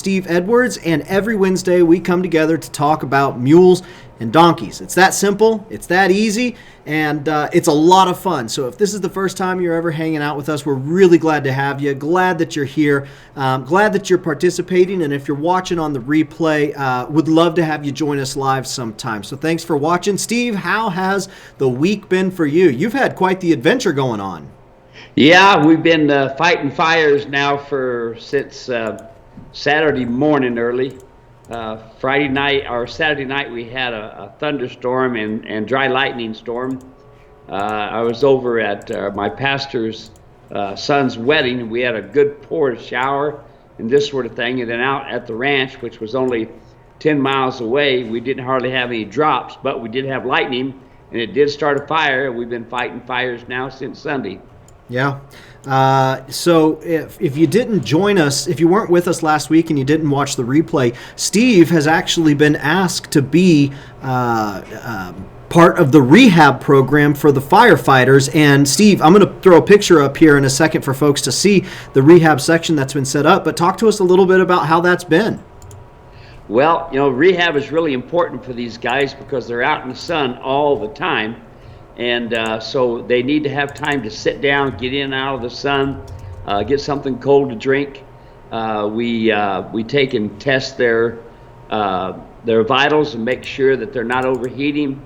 Steve Edwards, and every Wednesday we come together to talk about mules and donkeys. It's that simple, it's that easy, and it's a lot of fun. So if this is the first time you're ever hanging out with us, we're really glad to have you, glad that you're here, glad that you're participating, and if you're watching on the replay, would love to have you join us live sometime. So thanks for watching. Steve, how has the week been for you? You've had quite the adventure going on. Yeah, we've been fighting fires now since Saturday morning early. Friday night or Saturday night we had a thunderstorm and dry lightning storm. I was over at my pastor's son's wedding. We had a good pour shower and this sort of thing, and then out at the ranch, which was only 10 miles away, we didn't hardly have any drops, but we did have lightning, and it did start a fire. We've been fighting fires now since Sunday. Yeah. So if you didn't join us, if you weren't with us last week and you didn't watch the replay, Steve has actually been asked to be part of the rehab program for the firefighters. And Steve, I'm going to throw a picture up here in a second for folks to see the rehab section that's been set up, but talk to us a little bit about how that's been. Well, rehab is really important for these guys because they're out in the sun all the time. And so they need to have time to sit down, get in and out of the sun, get something cold to drink. We take and test their vitals and make sure that they're not overheating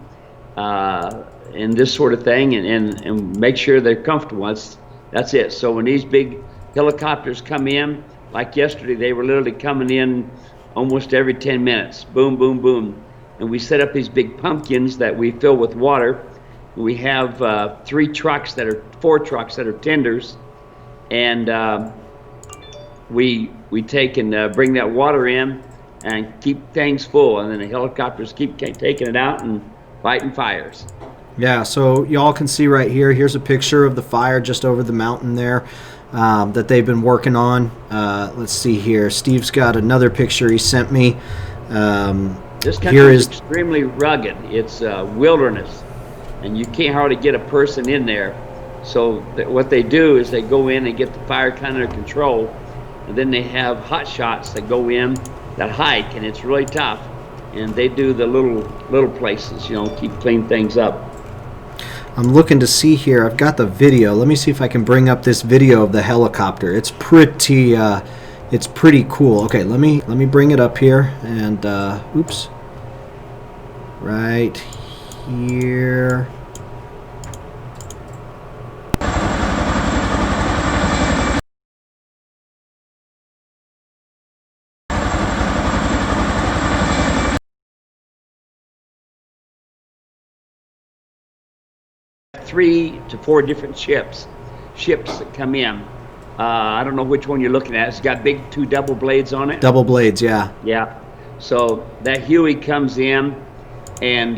and this sort of thing, and make sure they're comfortable. That's it. So when these big helicopters come in, like yesterday, they were literally coming in almost every 10 minutes. Boom, boom, boom. And we set up these big pumpkins that we fill with water. We have four trucks that are tenders, and we take and bring that water in and keep things full, and then the helicopters keep taking it out and fighting fires. Yeah, so y'all can see right here. Here's a picture of the fire just over the mountain there that they've been working on. Let's see here. Steve's got another picture he sent me. This country is extremely rugged. It's wilderness. And you can't hardly get a person in there. So what they do is they go in and get the fire kind of under control, and then they have hot shots that go in that hike, and it's really tough. And they do the little places, keep clean things up. I'm looking to see here. I've got the video. Let me see if I can bring up this video of the helicopter. It's pretty cool. Okay, let me bring it up here, and oops, right here. Three to four different ships that come in. I don't know which one you're looking at. It's got big two double blades on it. Double blades, yeah. Yeah. So that Huey comes in, and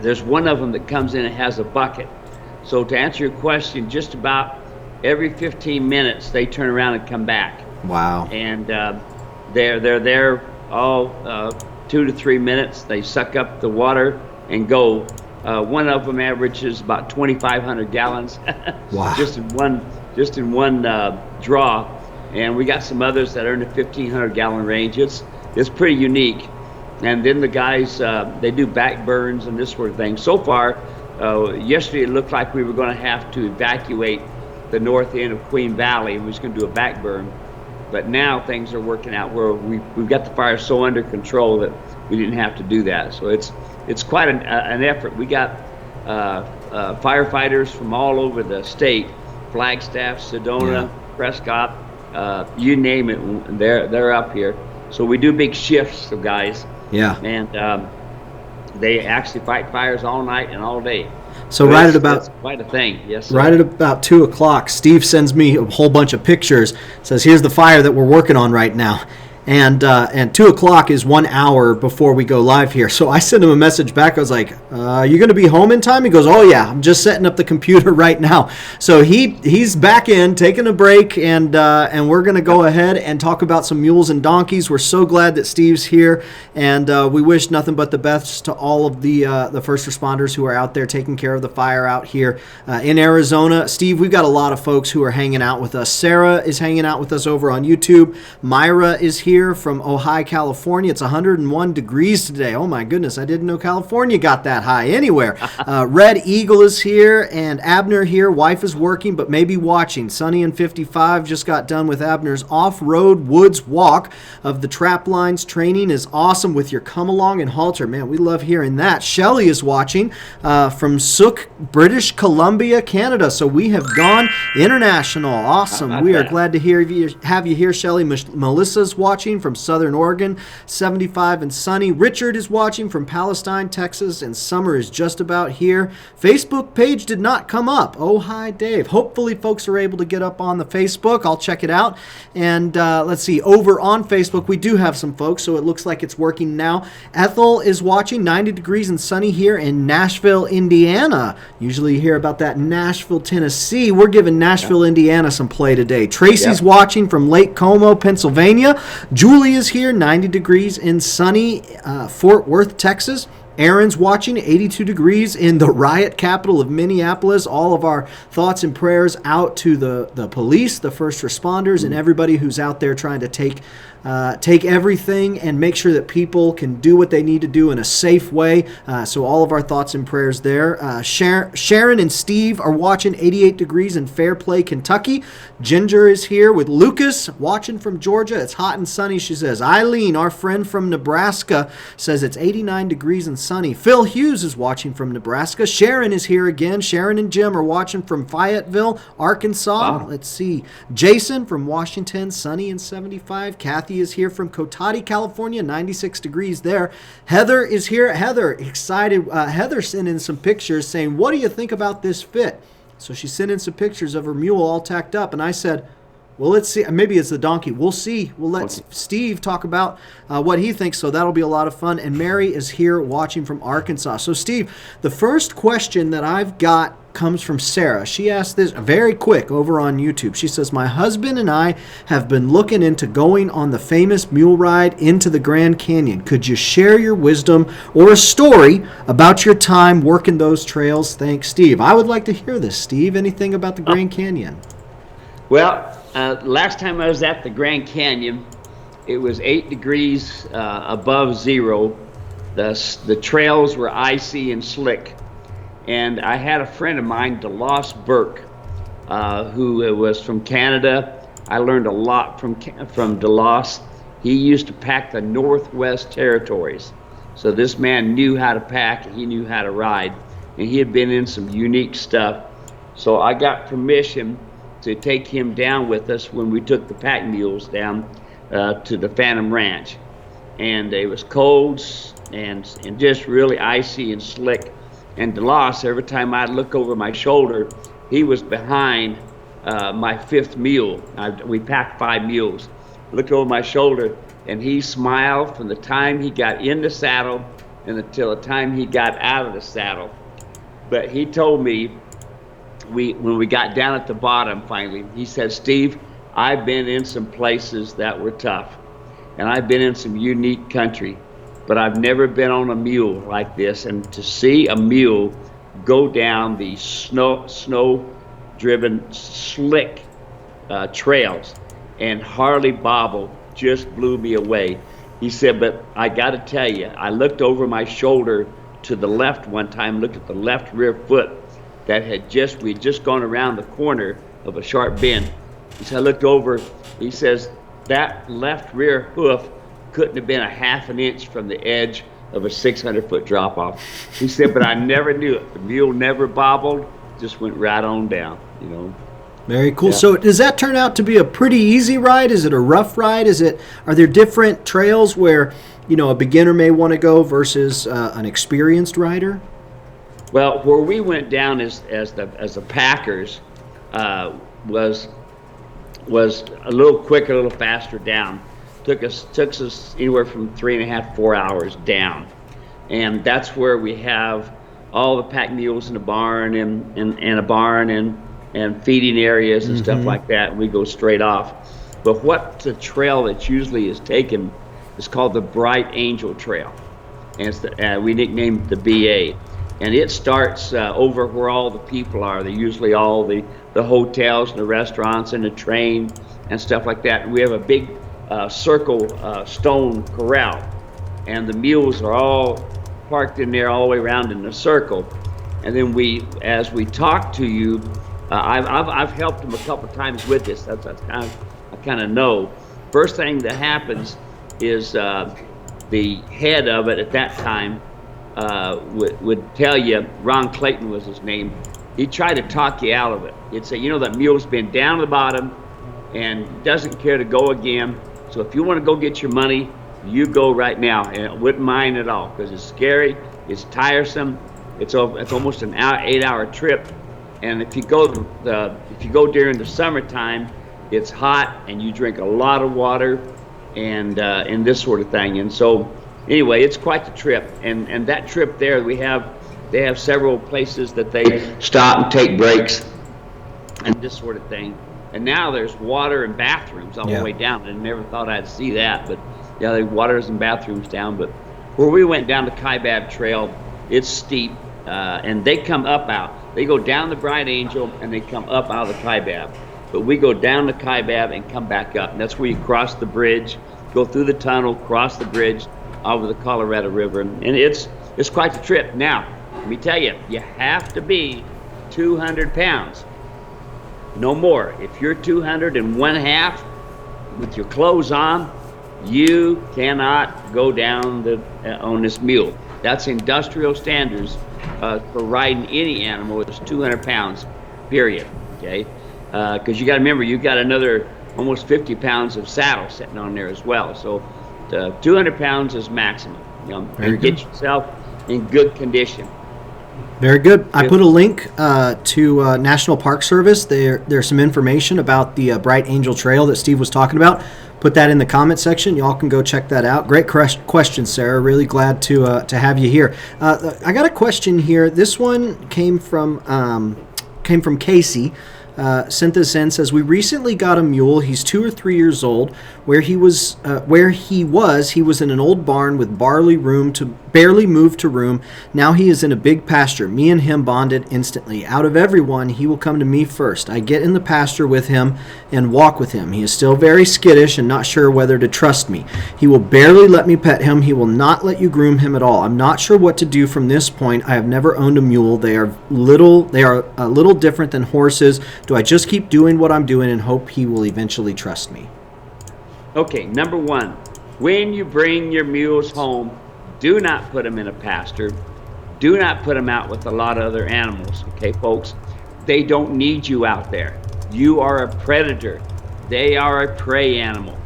there's one of them that comes in and has a bucket. So to answer your question, just about every 15 minutes they turn around and come back. Wow. And they're there all 2 to 3 minutes. They suck up the water and go. One of them averages about 2,500 gallons. Wow. just in one draw, and we got some others that are in the 1,500 gallon range. It's pretty unique. And then the guys they do back burns and this sort of thing. So far, yesterday it looked like we were going to have to evacuate the north end of Queen Valley. We was going to do a back burn, but now things are working out where we've got the fire so under control that we didn't have to do that. So it's quite an effort. We got firefighters from all over the state, Flagstaff, Sedona, yeah. Prescott, you name it, they're up here. So we do big shifts of guys. Yeah. And they actually fight fires all night and all day. So right at about, that's quite a thing, yes. Sir. Right at about 2 o'clock, Steve sends me a whole bunch of pictures. Says, "Here's the fire that we're working on right now." And 2 o'clock is 1 hour before we go live here. So I sent him a message back. I was like, you going to be home in time? He goes, oh, yeah, I'm just setting up the computer right now. So he's back in, taking a break, and we're going to go ahead and talk about some mules and donkeys. We're so glad that Steve's here, and we wish nothing but the best to all of the first responders who are out there taking care of the fire out here in Arizona. Steve, we've got a lot of folks who are hanging out with us. Sarah is hanging out with us over on YouTube. Myra is here from Ojai, California. It's 101 degrees today. Oh my goodness, I didn't know California got that high anywhere. Red Eagle is here, and Abner here. Wife is working but maybe watching. Sunny and 55 just got done with Abner's off-road woods walk of the trap lines. Training is awesome with your come along and halter. Man, we love hearing that. Shelly is watching from Sook, British Columbia, Canada. So we have gone international. Awesome. We are glad to have you here, Shelly. Melissa's watching from Southern Oregon, 75 and sunny. Richard is watching from Palestine, Texas, and summer is just about here. Facebook page did not come up. Oh, hi, Dave. Hopefully folks are able to get up on the Facebook. I'll check it out. And let's see, over on Facebook, we do have some folks, so it looks like it's working now. Ethel is watching, 90 degrees and sunny here in Nashville, Indiana. Usually you hear about that Nashville, Tennessee. We're giving Nashville, Indiana some play today. Tracy's watching from Lake Como, Pennsylvania. Julie is here, 90 degrees and sunny, Fort Worth, Texas. Aaron's watching, 82 degrees in the riot capital of Minneapolis. All of our thoughts and prayers out to the police, the first responders, and everybody who's out there trying to take everything and make sure that people can do what they need to do in a safe way. So all of our thoughts and prayers there. Sharon and Steve are watching, 88 degrees in Fairplay, Kentucky. Ginger is here with Lucas, watching from Georgia. It's hot and sunny, she says. Eileen, our friend from Nebraska, says it's 89 degrees and sunny. Phil Hughes is watching from Nebraska. Sharon is here again. Sharon and Jim are watching from Fayetteville, Arkansas. Wow. Let's see. Jason from Washington, sunny and 75. Kathy is here from Cotati, California, 96 degrees there. Heather is here. Heather, excited. Heather sent in some pictures saying, what do you think about this fit? So she sent in some pictures of her mule all tacked up, and I said, well, let's see. Maybe it's the donkey. We'll see. We'll let Steve talk about what he thinks, so that'll be a lot of fun. And Mary is here watching from Arkansas. So, Steve, the first question that I've got comes from Sarah. She asked this very quick over on YouTube. She says, my husband and I have been looking into going on the famous mule ride into the Grand Canyon. Could you share your wisdom or a story about your time working those trails? Thanks, Steve. I would like to hear this, Steve. Anything about the Grand Canyon? Well, last time I was at the Grand Canyon, it was 8 degrees above zero. The trails were icy and slick. And I had a friend of mine, DeLoss Burke, who was from Canada. I learned a lot from DeLoss. He used to pack the Northwest Territories. So this man knew how to pack, and he knew how to ride. And he had been in some unique stuff. So I got permission to take him down with us when we took the pack mules down to the Phantom Ranch. And it was cold and just really icy and slick. And DeLoss, every time I'd look over my shoulder, he was behind my 5th mule. We packed 5 mules. Looked over my shoulder, and he smiled from the time he got in the saddle and until the time he got out of the saddle. But he told me, when we got down at the bottom finally, he said, Steve, I've been in some places that were tough, and I've been in some unique country, but I've never been on a mule like this. And to see a mule go down these snow-driven, slick trails and hardly bobble just blew me away. He said, but I got to tell you, I looked over my shoulder to the left one time, looked at the left rear foot that we'd just gone around the corner of a sharp bend. He said, I looked over, he says, that left rear hoof couldn't have been a half an inch from the edge of a 600-foot drop-off. He said, but I never knew it. The mule never bobbled, just went right on down, you know. Very cool. Yeah. So does that turn out to be a pretty easy ride? Is it a rough ride? Are there different trails where, you know, a beginner may want to go versus an experienced rider? Well, where we went down as the packers was a little quicker, a little faster down. Took us anywhere from 3.5, 4 hours down, and that's where we have all the pack mules in the barn and a barn and feeding areas and stuff like that. And we go straight off. But what the trail that usually is taken is called the Bright Angel Trail, and it's we nicknamed the BA. And it starts over where all the people are. They're usually all the hotels and the restaurants and the train and stuff like that. And we have a big circle stone corral, and the mules are all parked in there all the way around in a circle. And then as we talk to you, I've helped them a couple times with this. That's I kind of know. First thing that happens is the head of it at that time would tell you, Ron Clayton was his name, he'd try to talk you out of it. He'd say, that mule's been down to the bottom and doesn't care to go again. So if you want to go get your money, you go right now. And it wouldn't mind at all, because it's scary, it's tiresome, it's almost an 8-hour trip. And if you go during the summertime, it's hot and you drink a lot of water and this sort of thing. And so anyway, it's quite the trip. And that trip there, they have several places that they stop and take breaks and this sort of thing. And now there's water and bathrooms all the way down. I never thought I'd see that, but yeah, there's waters and bathrooms down. But where we went down the Kaibab Trail, it's steep, and they come up out. They go down the Bright Angel and they come up out of the Kaibab. But we go down the Kaibab and come back up. And that's where you cross the bridge, go through the tunnel, cross the bridge over the Colorado River. And it's quite the trip. Now, let me tell you, you have to be 200 pounds. No more. If you're 201.5 with your clothes on, you cannot go down on this mule. That's industrial standards for riding any animal. It's 200 pounds, period. Okay, because you got to remember, you got another almost 50 pounds of saddle sitting on there as well. So 200 pounds is maximum. And get yourself in good condition. Very good. I put a link to National Park Service. There's some information about the Bright Angel Trail that Steve was talking about. Put that in the comment section. Y'all can go check that out. Great question, Sarah. Really glad to have you here. I got a question here. This one came from Casey. Sent this in, says, we recently got a mule. He's 2 or 3 years old. Where he was in an old barn with barely moved to room. Now he is in a big pasture. Me and him bonded instantly. Out of everyone, he will come to me first. I get in the pasture with him and walk with him. He is still very skittish and not sure whether to trust me. He will barely let me pet him. He will not let you groom him at all. I'm not sure what to do from this point. I have never owned a mule. They are a little different than horses. Do I just keep doing what I'm doing and hope he will eventually trust me? Okay, number one, when you bring your mules home, do not put them in a pasture. Do not put them out with a lot of other animals, okay, folks? They don't need you out there. You are a predator. They are a prey animal,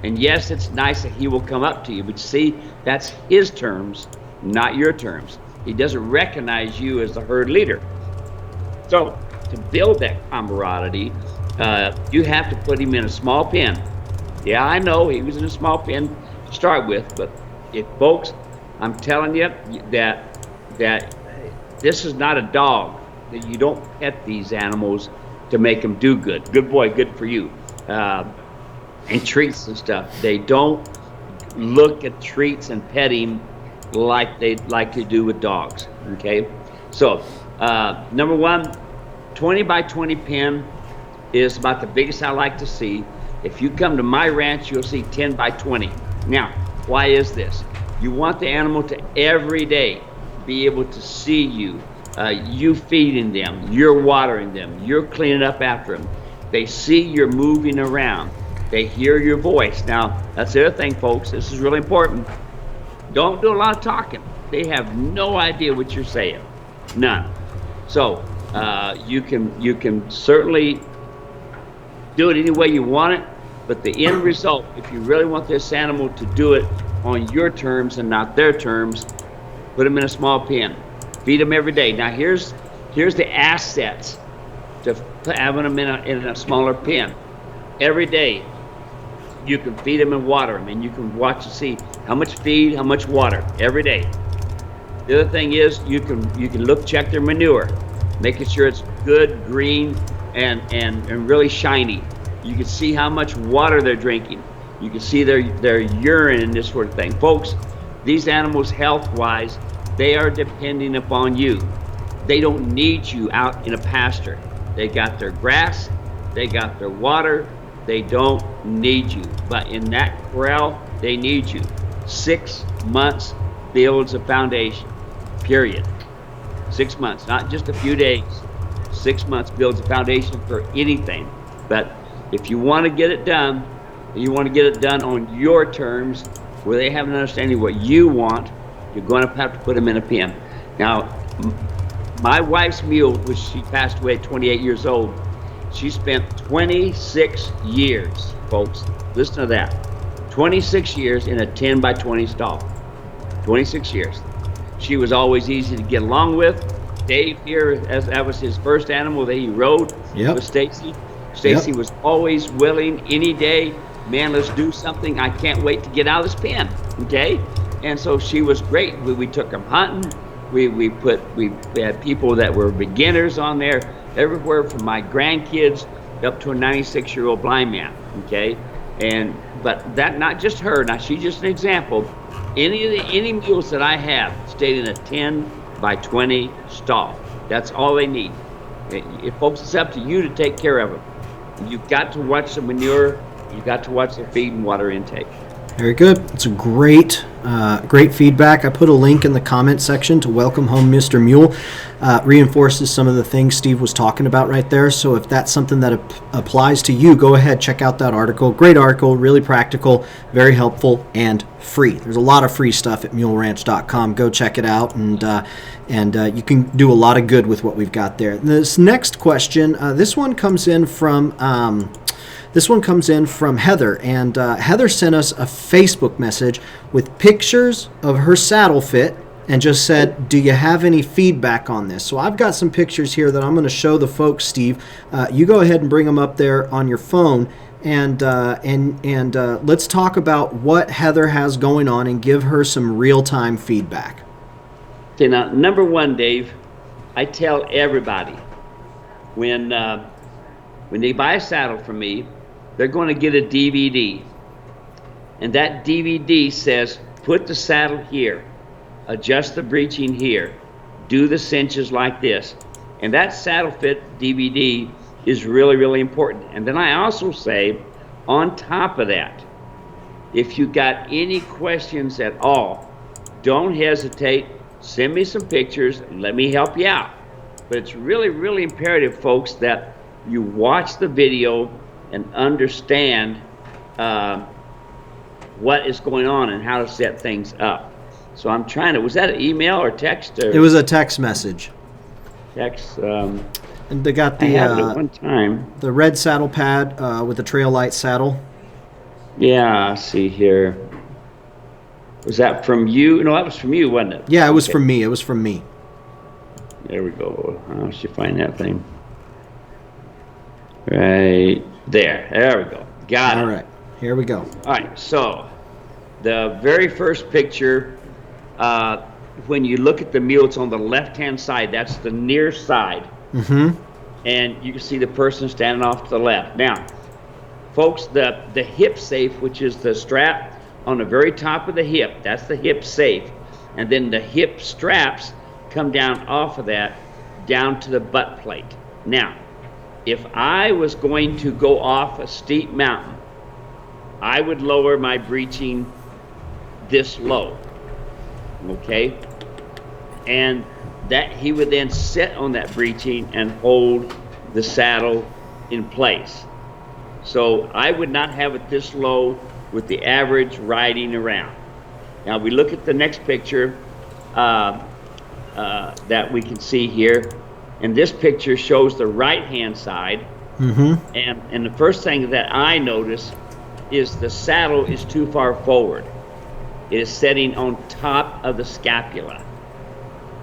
And yes, it's nice that he will come up to you, but see, that's his terms, not your terms. He doesn't recognize you as the herd leader. So, to build that camaraderie, you have to put him in a small pen. Yeah, I know he was in a small pen to start with, but folks, I'm telling you that this is not a dog. That you don't pet these animals to make them do good. Good boy, good for you. And treats and stuff. They don't look at treats and petting like they do with dogs. Okay, so number one. 20 by 20 pen is about the biggest I like to see. If you come to my ranch, you'll see 10 by 20. Now, why is this? You want the animal to every day be able to see you. You feeding them, you're watering them, you're cleaning up after them. They see you're moving around. They hear your voice. Now, that's the other thing, folks. This is really important. Don't do a lot of talking. They have no idea what you're saying. None. So, you can certainly do it any way you want it, but the end result, if you really want this animal to do it on your terms and not their terms, put them in a small pen, feed them every day. Now here's the assets to having them in a smaller pen. Every day You can feed them and water them, and you can watch and see how much feed, how much water every day. The other thing is you can check their manure, making sure it's good, green, and really shiny. You can see how much water they're drinking. You can see their urine and this sort of thing. Folks, these animals health-wise, they are depending upon you. They don't need you out in a pasture. They got their grass, they got their water, they don't need you. But in that corral, they need you. 6 months builds a foundation, period. 6 months, not just a few days. 6 months builds a foundation for anything. But if you want to get it done, you want to get it done on your terms, where they have an understanding of what you want, you're going to have to put them in a pen. Now, my wife's mule, which she passed away at 28 years old, she spent 26 years, folks, listen to that, 26 years in a 10 by 20 stall. 26 years. She was always easy to get along with. Dave here, as that was his first animal that he rode, with Stacy. Stacy was always willing any day. Man, let's do something. I can't wait to get out of this pen. Okay, and so she was great. We took them hunting. We had people that were beginners on there, everywhere from my grandkids up to a 96-year-old blind man. Okay, but that, not just her. Now she's just an example. Any mules that I have stayed in a 10 by 20 stall. That's all they need. Folks, it's up to you to take care of them. You've got to watch the manure. You've got to watch their feed and water intake. Very good. It's a great feedback. I put a link in the comment section to Welcome Home Mr. Mule. Reinforces some of the things Steve was talking about right there. So if that's something that applies to you, go ahead, check out that article. Great article, really practical, very helpful, and free. There's a lot of free stuff at muleranch.com. Go check it out, and you can do a lot of good with what we've got there. This next question, this one comes in from Heather, and Heather sent us a Facebook message with pictures of her saddle fit and just said, do you have any feedback on this? So I've got some pictures here that I'm going to show the folks, Steve. You go ahead and bring them up there on your phone, and let's talk about what Heather has going on and give her some real-time feedback. Okay, now, number one, Dave, I tell everybody when they buy a saddle from me, they're going to get a DVD. And that DVD says, put the saddle here, adjust the breeching here, do the cinches like this. And that saddle fit DVD is really, really important. And then I also say, on top of that, if you got any questions at all, don't hesitate, send me some pictures and let me help you out. But it's really, really imperative, folks, that you watch the video and understand what is going on and how to set things up. So I'm trying to, was that an email or text? Or? It was a text message. Text. And they got the, I had it at one time. The red saddle pad with the trail light saddle. Yeah, see here. Was that from you? No, that was from you, wasn't it? Yeah, it was from me. It was from me. There we go. How should you find that thing? Right there. There we go. Got it. All right. Here we go. All right. So the very first picture, when you look at the mule, it's on the left-hand side. That's the near side. Mm-hmm. And you can see the person standing off to the left. Now, folks, the hip safe, which is the strap on the very top of the hip, that's the hip safe. And then the hip straps come down off of that down to the butt plate. Now, if I was going to go off a steep mountain, I would lower my breeching this low, okay? And that he would then sit on that breeching and hold the saddle in place. So I would not have it this low with the average riding around. Now we look at the next picture that we can see here, and this picture shows the right-hand side. Mm-hmm. And the first thing that I notice is the saddle is too far forward. It is setting on top of the scapula.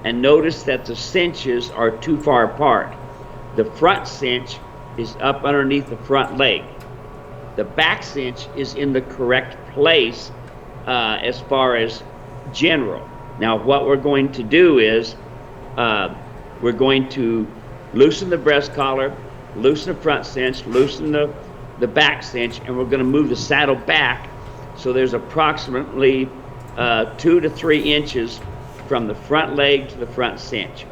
And notice that the cinches are too far apart. The front cinch is up underneath the front leg. the back cinch is in the correct place as far as general. Now what we're going to do is we're going to loosen the breast collar, loosen the front cinch, loosen the back cinch, and we're going to move the saddle back so there's approximately 2 to 3 inches from the front leg to the front cinch.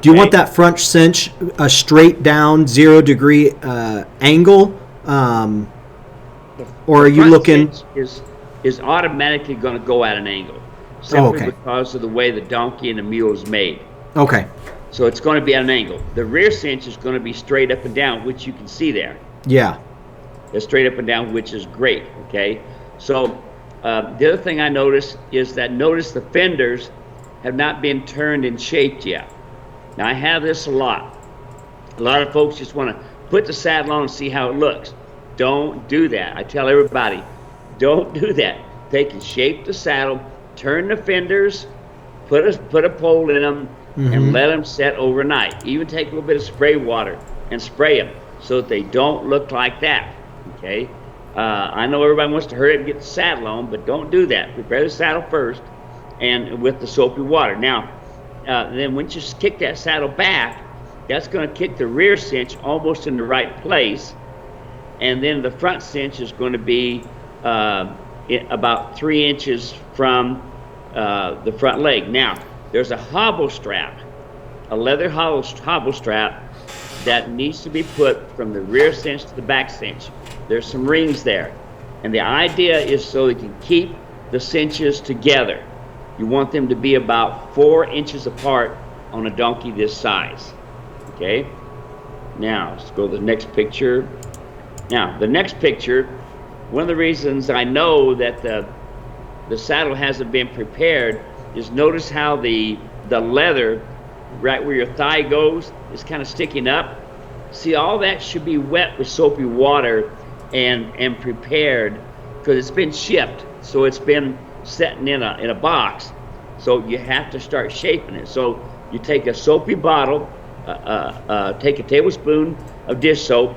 Do you want that front cinch a straight down 0 degree angle, or are you looking? Is automatically going to go at an angle, simply because of the way the donkey and the mule is made. Okay. So it's going to be at an angle. The rear cinch is going to be straight up and down, which you can see there. Yeah. It's straight up and down, which is great. Okay. So the other thing I noticed is that the fenders have not been turned and shaped yet. Now I have this a lot. A lot of folks just want to put the saddle on and see how it looks. Don't do that. I tell everybody, don't do that. Take and shape the saddle, turn the fenders, put a pole in them, and let them set overnight. Even take a little bit of spray water and spray them so that they don't look like that. Okay. I know everybody wants to hurry up and get the saddle on, but don't do that. Prepare the saddle first, and with the soapy water. Now, then once you kick that saddle back, that's going to kick the rear cinch almost in the right place, and then the front cinch is going to be about 3 inches from the front leg. Now, there's a hobble strap, a leather hobble strap that needs to be put from the rear cinch to the back cinch. There's some rings there, and the idea is so you can keep the cinches together. You want them to be about 4 inches apart on a donkey this size. Okay. Now let's go to the next picture. Now the next picture, one of the reasons I know that the saddle hasn't been prepared is notice how the leather right where your thigh goes is kind of sticking up. See, all that should be wet with soapy water and prepared, because it's been shipped, so it's been sitting in a box. So you have to start shaping it. So you take a soapy bottle, take a tablespoon of dish soap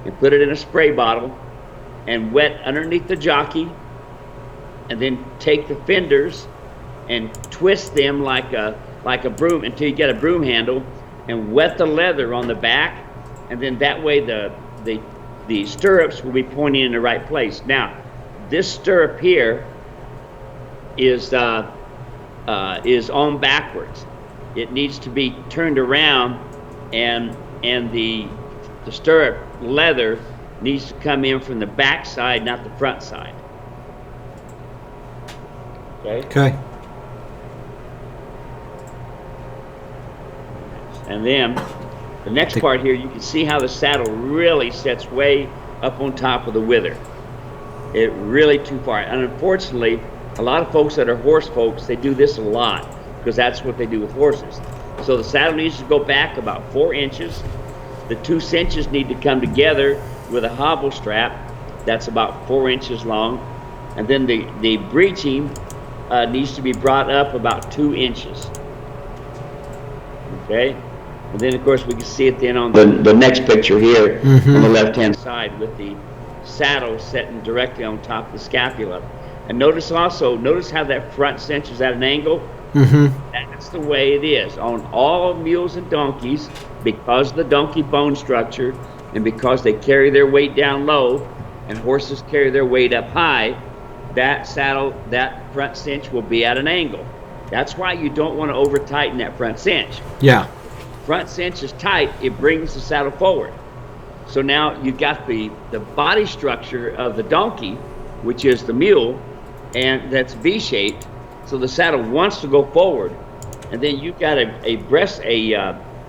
and put it in a spray bottle and wet underneath the jockey, and then take the fenders and twist them like a broom until you get a broom handle, and wet the leather on the back, and then that way the stirrups will be pointing in the right place. Now this stirrup here is on backwards. It needs to be turned around, and the stirrup leather needs to come in from the back side, not the front side. Okay. And then the next part here, you can see how the saddle really sets way up on top of the wither. It really too far. And unfortunately, a lot of folks that are horse folks, they do this a lot because that's what they do with horses. So the saddle needs to go back about 4 inches. The 2 cinches need to come together with a hobble strap that's about 4 inches long. And then the breeching needs to be brought up about 2 inches. Okay? And then of course we can see it then on the next picture here on the left-hand side with the saddle sitting directly on top of the scapula. And notice how that front cinch is at an angle. That's the way it is on all mules and donkeys, because of the donkey bone structure and because they carry their weight down low and horses carry their weight up high. That front cinch will be at an angle. That's why you don't want to over tighten that front cinch. Yeah. Front cinch is tight, it brings the saddle forward. So now you've got the body structure of the donkey, which is the mule, and that's V-shaped. So the saddle wants to go forward, and then you've got a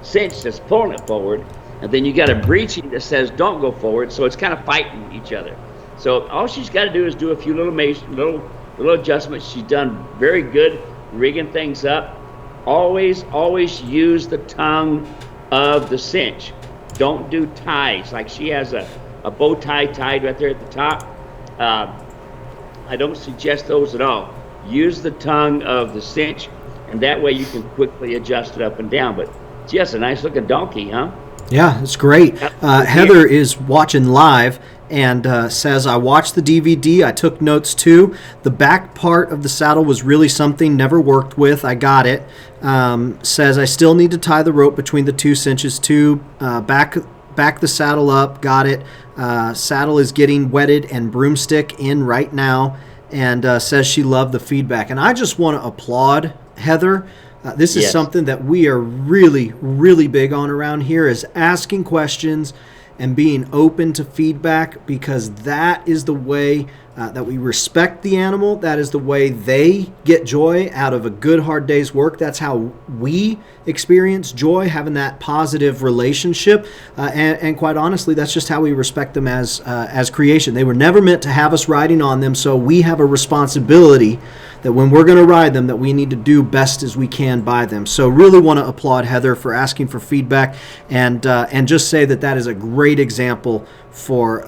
cinch that's pulling it forward, and then you got a breeching that says don't go forward. So it's kind of fighting each other. So all she's got to do is do a few little adjustments. She's done very good rigging things up. Always use the tongue of the cinch. Don't do ties. Like she has a bow tie tied right there at the top. I don't suggest those at all. Use the tongue of the cinch, and that way you can quickly adjust it up and down. But just a nice looking donkey, huh? Yeah, it's great. Heather is watching live and says, I watched the DVD. I took notes too. The back part of the saddle was really something, never worked with. I got it. Says, I still need to tie the rope between the two cinches too. Back the saddle up. Got it. Saddle is getting wetted and broomstick in right now. And says she loved the feedback. And I just want to applaud Heather. This is something that we are really, really big on around here, is asking questions and being open to feedback, because that is the way that we respect the animal. That is the way they get joy out of a good, hard day's work. That's how we experience joy, having that positive relationship. And quite honestly, that's just how we respect them as creation. They were never meant to have us riding on them, so we have a responsibility that when we're going to ride them, that we need to do best as we can by them. So really want to applaud Heather for asking for feedback, and just say that is a great example for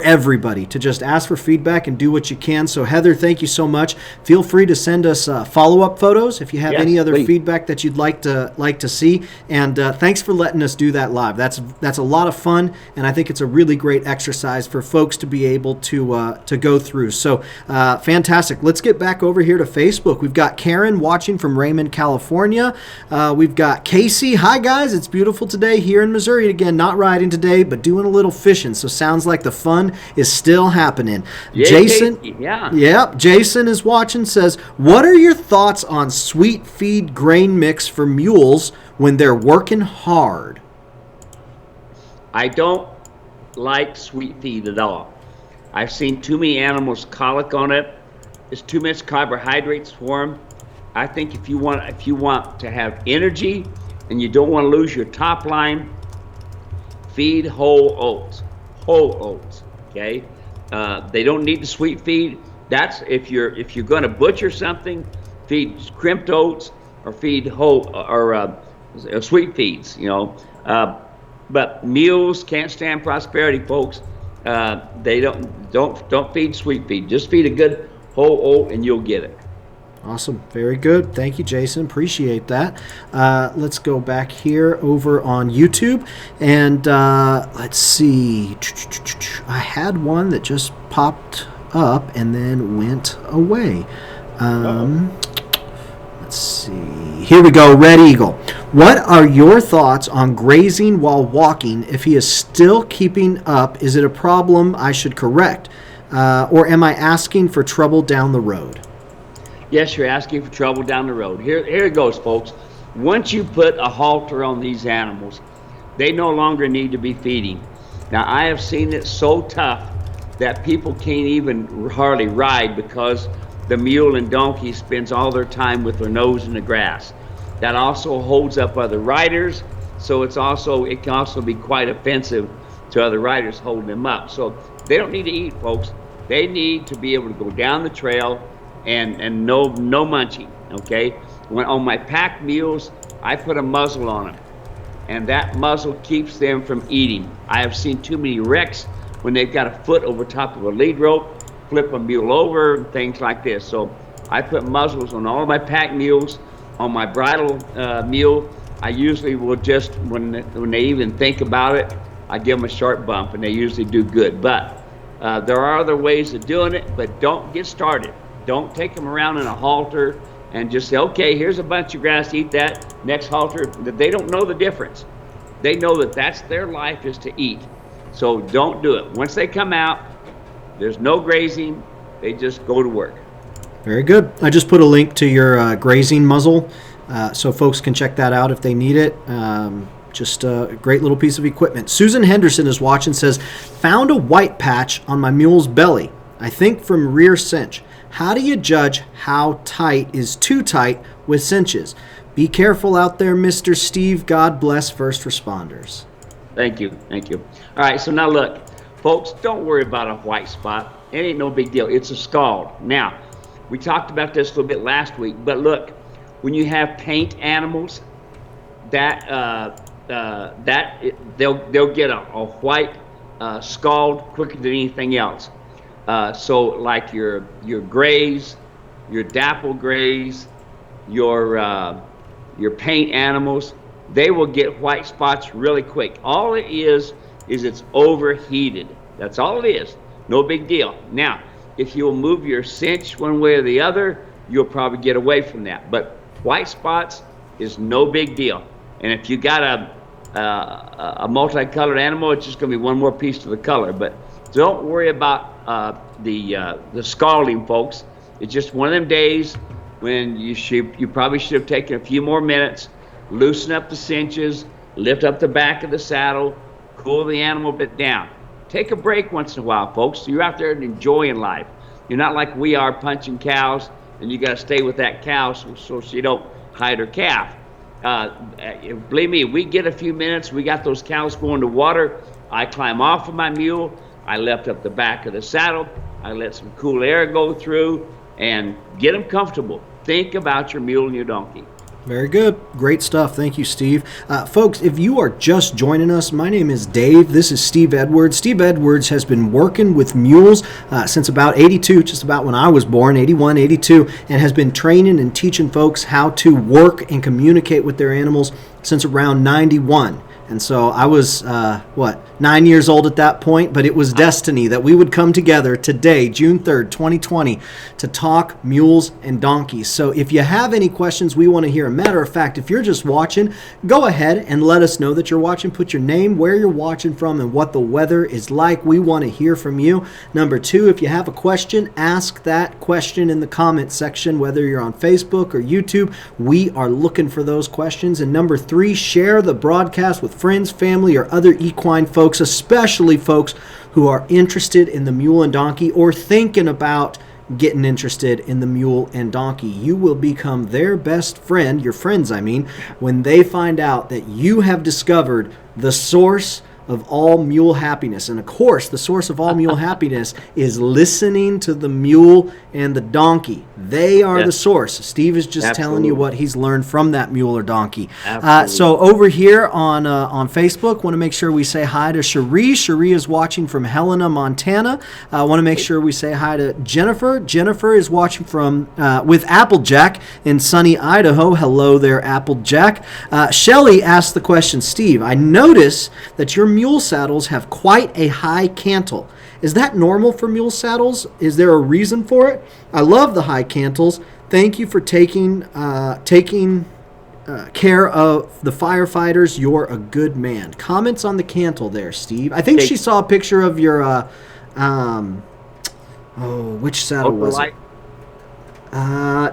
everybody to just ask for feedback and do what you can. So Heather, thank you so much. Feel free to send us follow-up photos if you have any other feedback that you'd like to see. And thanks for letting us do that live. That's a lot of fun, and I think it's a really great exercise for folks to be able to go through. So fantastic. Let's get back over here to Facebook. We've got Karen watching from Raymond, California. We've got Casey. Hi guys, it's beautiful today here in Missouri again. Not riding today, but doing a little fishing. So sounds like the fun is still happening. Yeah, Jason, Casey, yeah. Yep. Jason is watching. Says, what are your thoughts on sweet feed grain mix for mules when they're working hard? I don't like sweet feed at all. I've seen too many animals colic on it. There's too much carbohydrates for them. I think if you want to have energy and you don't want to lose your top line, feed whole oats. Okay, they don't need the sweet feed. That's if you're going to butcher something, feed crimped oats or feed whole or sweet feeds. But mules can't stand prosperity, folks. They don't feed sweet feed. Just feed a good whole oat and you'll get it. Awesome. Very good. Thank you, Jason. Appreciate that. Let's go back here over on YouTube. And let's see. I had one that just popped up and then went away. Let's see. Here we go. Red Eagle. What are your thoughts on grazing while walking? If he is still keeping up, is it a problem I should correct? Or am I asking for trouble down the road? Yes, you're asking for trouble down the road. Here it goes, folks. Once you put a halter on these animals, they no longer need to be feeding. Now, I have seen it so tough that people can't even hardly ride because the mule and donkey spends all their time with their nose in the grass. That also holds up other riders, so it can also be quite offensive to other riders holding them up. So they don't need to eat, folks. They need to be able to go down the trail and no munching, okay? When on my pack mules, I put a muzzle on them, and that muzzle keeps them from eating. I have seen too many wrecks when they've got a foot over top of a lead rope, flip a mule over, and things like this. So I put muzzles on all of my pack mules. On my bridle mule, I usually will just, when they even think about it, I give them a sharp bump, and they usually do good. But there are other ways of doing it, but don't get started. Don't take them around in a halter and just say, okay, here's a bunch of grass, eat that. Next halter, they don't know the difference. They know that that's their life, is to eat. So don't do it. Once they come out, there's no grazing. They just go to work. Very good. I just put a link to your grazing muzzle so folks can check that out if they need it. Just a great little piece of equipment. Susan Henderson is watching, says, found a white patch on my mule's belly, I think from rear cinch. How do you judge how tight is too tight with cinches? Be careful out there, Mr. Steve. God bless first responders. Thank you. All right, so now look, folks, don't worry about a white spot. It ain't no big deal. It's a scald. Now, we talked about this a little bit last week, but look, when you have paint animals, they'll get a white scald quicker than anything else. So like your grays, your dapple grays, your paint animals, they will get white spots really quick. All it is it's overheated. That's all it is. No big deal. Now, if you'll move your cinch one way or the other, you'll probably get away from that. But white spots is no big deal. And if you got a multicolored animal, it's just going to be one more piece to the color. But don't worry about the scalding, folks. It's just one of them days when you probably should have taken a few more minutes, loosen up the cinches, lift up the back of the saddle, cool the animal a bit down. Take a break once in a while, folks. You're out there enjoying life. You're not like we are punching cows, and you got to stay with that cow so she don't hide her calf. Believe me, we get a few minutes. We got those cows going to water. I climb off of my mule. I lift up the back of the saddle. I let some cool air go through and get them comfortable. Think about your mule and your donkey. Very good. Great stuff. Thank you, Steve. Folks, if you are just joining us, my name is Dave. This is Steve Edwards. Steve Edwards has been working with mules since about 82, just about when I was born, 81, 82, and has been training and teaching folks how to work and communicate with their animals since around 91. And so I was, 9 years old at that point, but it was destiny that we would come together today, June 3rd, 2020, to talk mules and donkeys. So if you have any questions, we want to hear. A matter of fact, if you're just watching, go ahead and let us know that you're watching. Put your name, where you're watching from, and what the weather is like. We want to hear from you. Number 2, if you have a question, ask that question in the comment section, whether you're on Facebook or YouTube. We are looking for those questions. And number 3, share the broadcast with friends, family, or other equine folks, especially folks who are interested in the mule and donkey or thinking about getting interested in the mule and donkey. You will become their best friend, your friends I mean, when they find out that you have discovered the source of all mule happiness. And of course, the source of all mule happiness is listening to the mule and the donkey. They are the source. Steve is just telling you what he's learned from that mule or donkey. So over here on Facebook, want to make sure we say hi to Cherie. Cherie is watching from Helena, Montana. Want to make sure we say hi to Jennifer. Jennifer is watching from with Applejack in sunny Idaho. Hello there, Applejack. Shelly asked the question, Steve, I notice that your mule saddles have quite a high cantle. Is that normal for mule saddles? Is there a reason for it? I love the high cantles. Thank you for taking care of the firefighters. You're a good man. Comments on the cantle there, Steve. I think she saw a picture of your which saddle was it?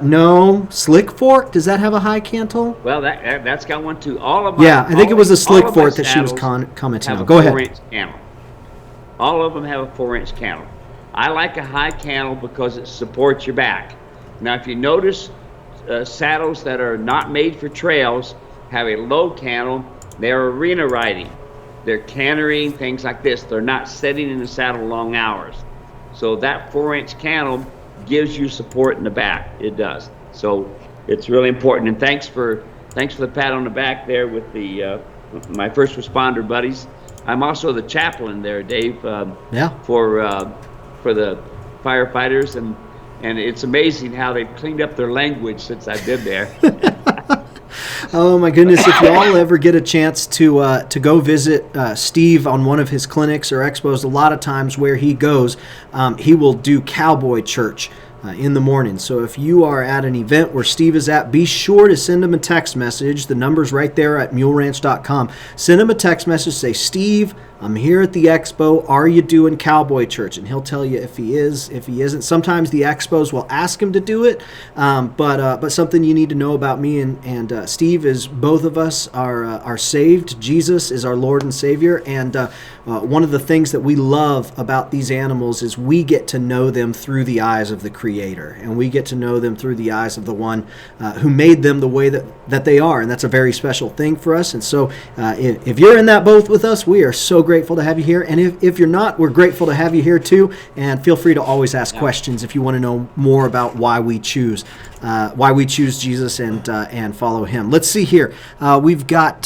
No, Slick Fork. Does that have a high cantle? Well, that's got one too. All of I think it was a Slick Fork that she was commenting on. Go ahead. 4-inch cantle. All of them have a 4-inch cantle. I like a high cantle because it supports your back. Now, if you notice, saddles that are not made for trails have a low cantle. They're arena riding. They're cantering, things like this. They're not sitting in the saddle long hours. So that 4-inch cantle gives you support in the back. It does. So it's really important. And thanks for the pat on the back there with the my first responder buddies. I'm also the chaplain there, Dave. For the firefighters, and it's amazing how they've cleaned up their language since I've been there. Oh my goodness! If you all ever get a chance to go visit Steve on one of his clinics or expos, a lot of times where he goes, he will do cowboy church in the morning. So if you are at an event where Steve is at, be sure to send him a text message. The number's right there at muleranch.com. Send him a text message. Say, Steve, I'm here at the expo. Are you doing cowboy church? And he'll tell you if he is, if he isn't. Sometimes the expos will ask him to do it, but something you need to know about me and Steve is both of us are saved. Jesus is our Lord and Savior, and one of the things that we love about these animals is we get to know them through the eyes of the Creator, and we get to know them through the eyes of the one who made them the way that they are, and that's a very special thing for us. And so if you're in that boat with us, we are so grateful to have you here. And if you're not, we're grateful to have you here too. And feel free to always ask questions if you want to know more about why we choose Jesus and follow him. Let's see here. We've got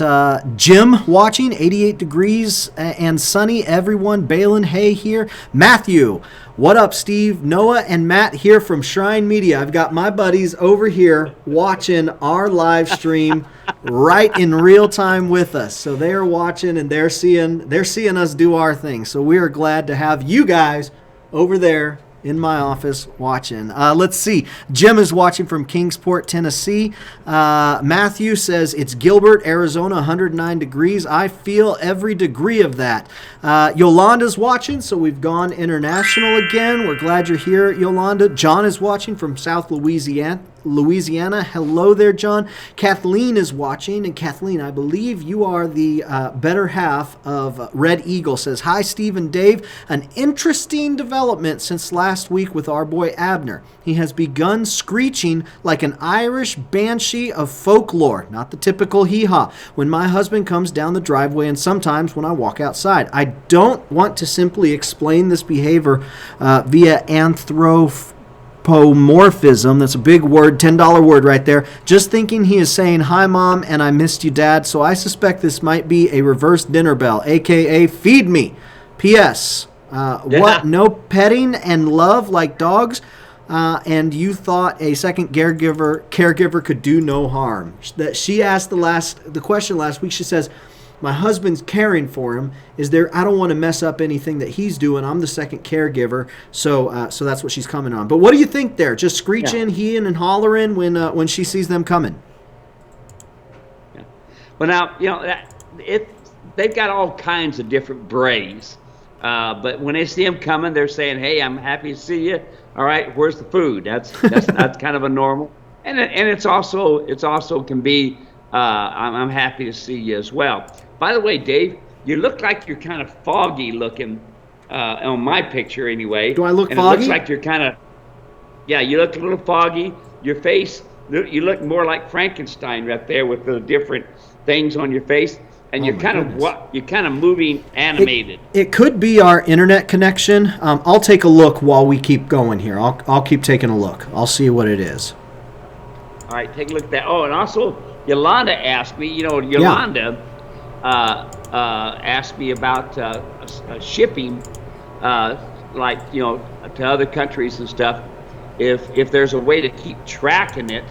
Jim watching, 88 degrees and sunny. Everyone, Balin Hay here. Matthew, what up, Steve? Noah and Matt here from Shrine Media. I've got my buddies over here watching our live stream right in real time with us. So they are watching and they're seeing us do our thing. So we are glad to have you guys over there in my office watching. Let's see. Jim is watching from Kingsport, Tennessee. Matthew says it's Gilbert, Arizona, 109 degrees. I feel every degree of that. Yolanda's watching, so we've gone international again. We're glad you're here, Yolanda. John is watching from South Louisiana. Hello there, John. Kathleen is watching, and Kathleen, I believe you are the better half of Red Eagle. Says, hi, Steve and Dave. An interesting development since last week with our boy Abner. He has begun screeching like an Irish banshee of folklore, not the typical hee-haw, when my husband comes down the driveway and sometimes when I walk outside. I don't want to simply explain this behavior via anthropomorphism. That's a big word, $10 word right there. Just thinking he is saying, hi, Mom, and I missed you, Dad. So I suspect this might be a reverse dinner bell, a.k.a. feed me. P.S. What? No petting and love like dogs? And you thought a second caregiver could do no harm. That she asked the question last week. She says, my husband's caring for him. I don't want to mess up anything that he's doing. I'm the second caregiver. So that's what she's coming on. But what do you think there? Just screeching, heeing, and hollering when she sees them coming? Yeah. Well, now, they've got all kinds of different brays. But when they see them coming, they're saying, hey, I'm happy to see you. All right, where's the food? That's kind of a normal. And it's also can be, I'm happy to see you as well. By the way, Dave, you look like you're kind of foggy looking on my picture anyway. Do I look and foggy? It looks like you're kind of, you look a little foggy. Your face, you look more like Frankenstein right there with the different things on your face. And you're kind of moving animated. It could be our internet connection. I'll take a look while we keep going here. I'll keep taking a look. I'll see what it is. All right, take a look at that. Oh, and also Yolanda asked me. Asked me about shipping, to other countries and stuff. If there's a way to keep tracking it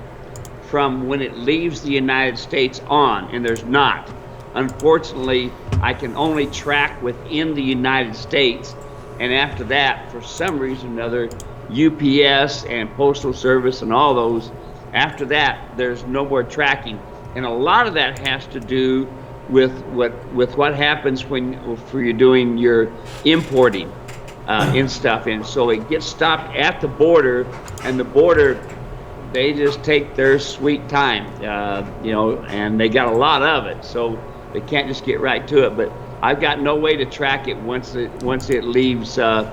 from when it leaves the United States on, and there's not. Unfortunately, I can only track within the United States, and after that, for some reason or another, UPS and Postal Service and all those, after that, there's no more tracking. And a lot of that has to do with what happens when you're doing your importing in stuff. And so it gets stopped at the border, and the border, they just take their sweet time, and they got a lot of it. So they can't just get right to it, but I've got no way to track it once it leaves the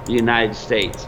United States.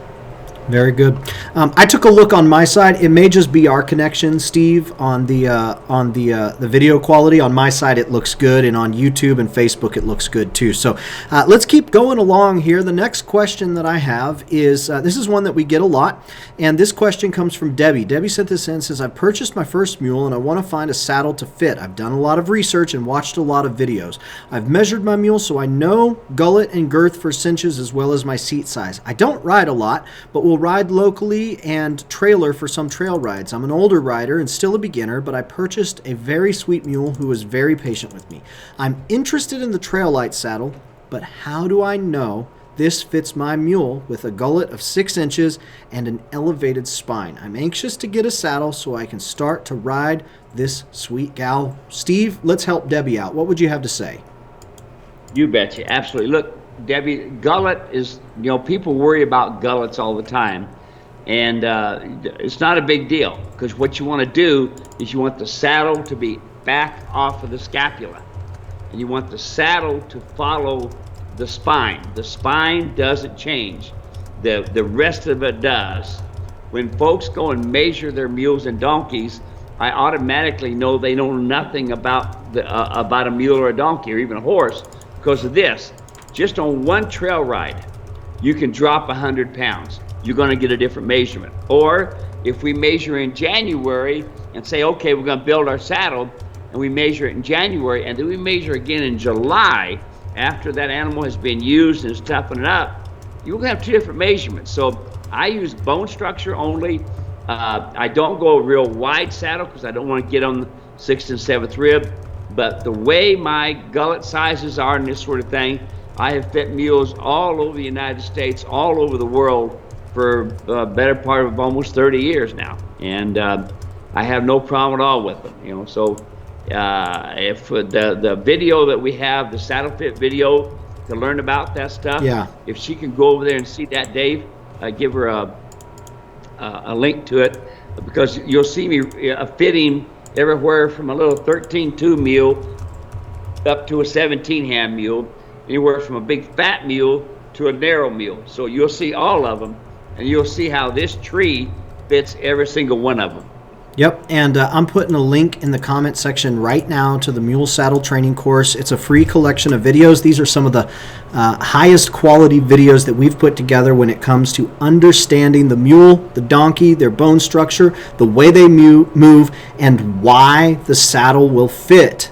Very good. I took a look on my side. It may just be our connection, Steve, on the video quality. On my side, it looks good, and on YouTube and Facebook, it looks good too. So let's keep going along here. The next question that I have is this is one that we get a lot, and this question comes from Debbie. Debbie sent this in and says, I purchased my first mule, and I want to find a saddle to fit. I've done a lot of research and watched a lot of videos. I've measured my mule, so I know gullet and girth for cinches as well as my seat size. I don't ride a lot, but will ride locally and trailer for some trail rides. I'm an older rider and still a beginner, but I purchased a very sweet mule who was very patient with me. I'm interested in the Trail Light saddle, but how do I know this fits my mule with a gullet of 6 inches and an elevated spine? I'm anxious to get a saddle so I can start to ride this sweet gal. Steve, let's help Debbie out. What would you have to say? You betcha. Absolutely. Look, Debbie, gullet is, people worry about gullets all the time. And it's not a big deal, because what you want to do is you want the saddle to be back off of the scapula. And you want the saddle to follow the spine. The spine doesn't change. The rest of it does. When folks go and measure their mules and donkeys, I automatically know they know nothing about a mule or a donkey or even a horse, because of this. Just on one trail ride, you can drop 100 pounds. You're going to get a different measurement. Or if we measure in January and say, okay, we're going to build our saddle, and we measure it in January, and then we measure again in July, after that animal has been used and is toughening up, you're going to have two different measurements. So I use bone structure only. I don't go a real wide saddle because I don't want to get on the 6th and 7th rib. But the way my gullet sizes are and this sort of thing, I have fit mules all over the United States, all over the world for a better part of almost 30 years now. And I have no problem at all with them, you know. So if the video that we have, the saddle fit video to learn about that stuff, yeah, if she can go over there and see that, Dave, give her a link to it, because you'll see me fitting everywhere from a little 13-2 mule up to a 17-hand mule, anywhere from a big fat mule to a narrow mule. So you'll see all of them, and you'll see how this tree fits every single one of them. Yep, and I'm putting a link in the comment section right now to the Mule Saddle Training Course. It's a free collection of videos. These are some of the highest quality videos that we've put together when it comes to understanding the mule, the donkey, their bone structure, the way they move, and why the saddle will fit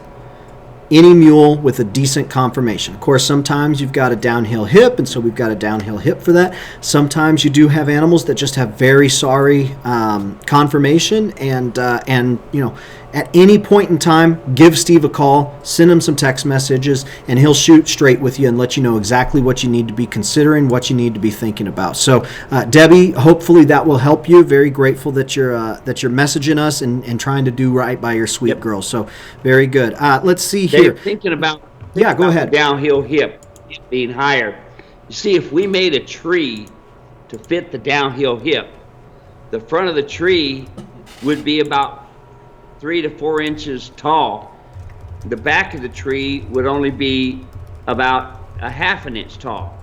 any mule with a decent conformation. Of course, sometimes you've got a downhill hip, and so we've got a downhill hip for that. Sometimes you do have animals that just have very sorry conformation, and you know, at any point in time, give Steve a call, send him some text messages, and he'll shoot straight with you and let you know exactly what you need to be considering, what you need to be thinking about. So, Debbie, hopefully that will help you. Very grateful that you're messaging us and trying to do right by your sweet girl. So, very good. Let's see here. Thinking about go ahead. The downhill hip being higher. You see, if we made a tree to fit the downhill hip, the front of the tree would be about 3 to 4 inches tall. The back of the tree would only be about a ½ an inch tall.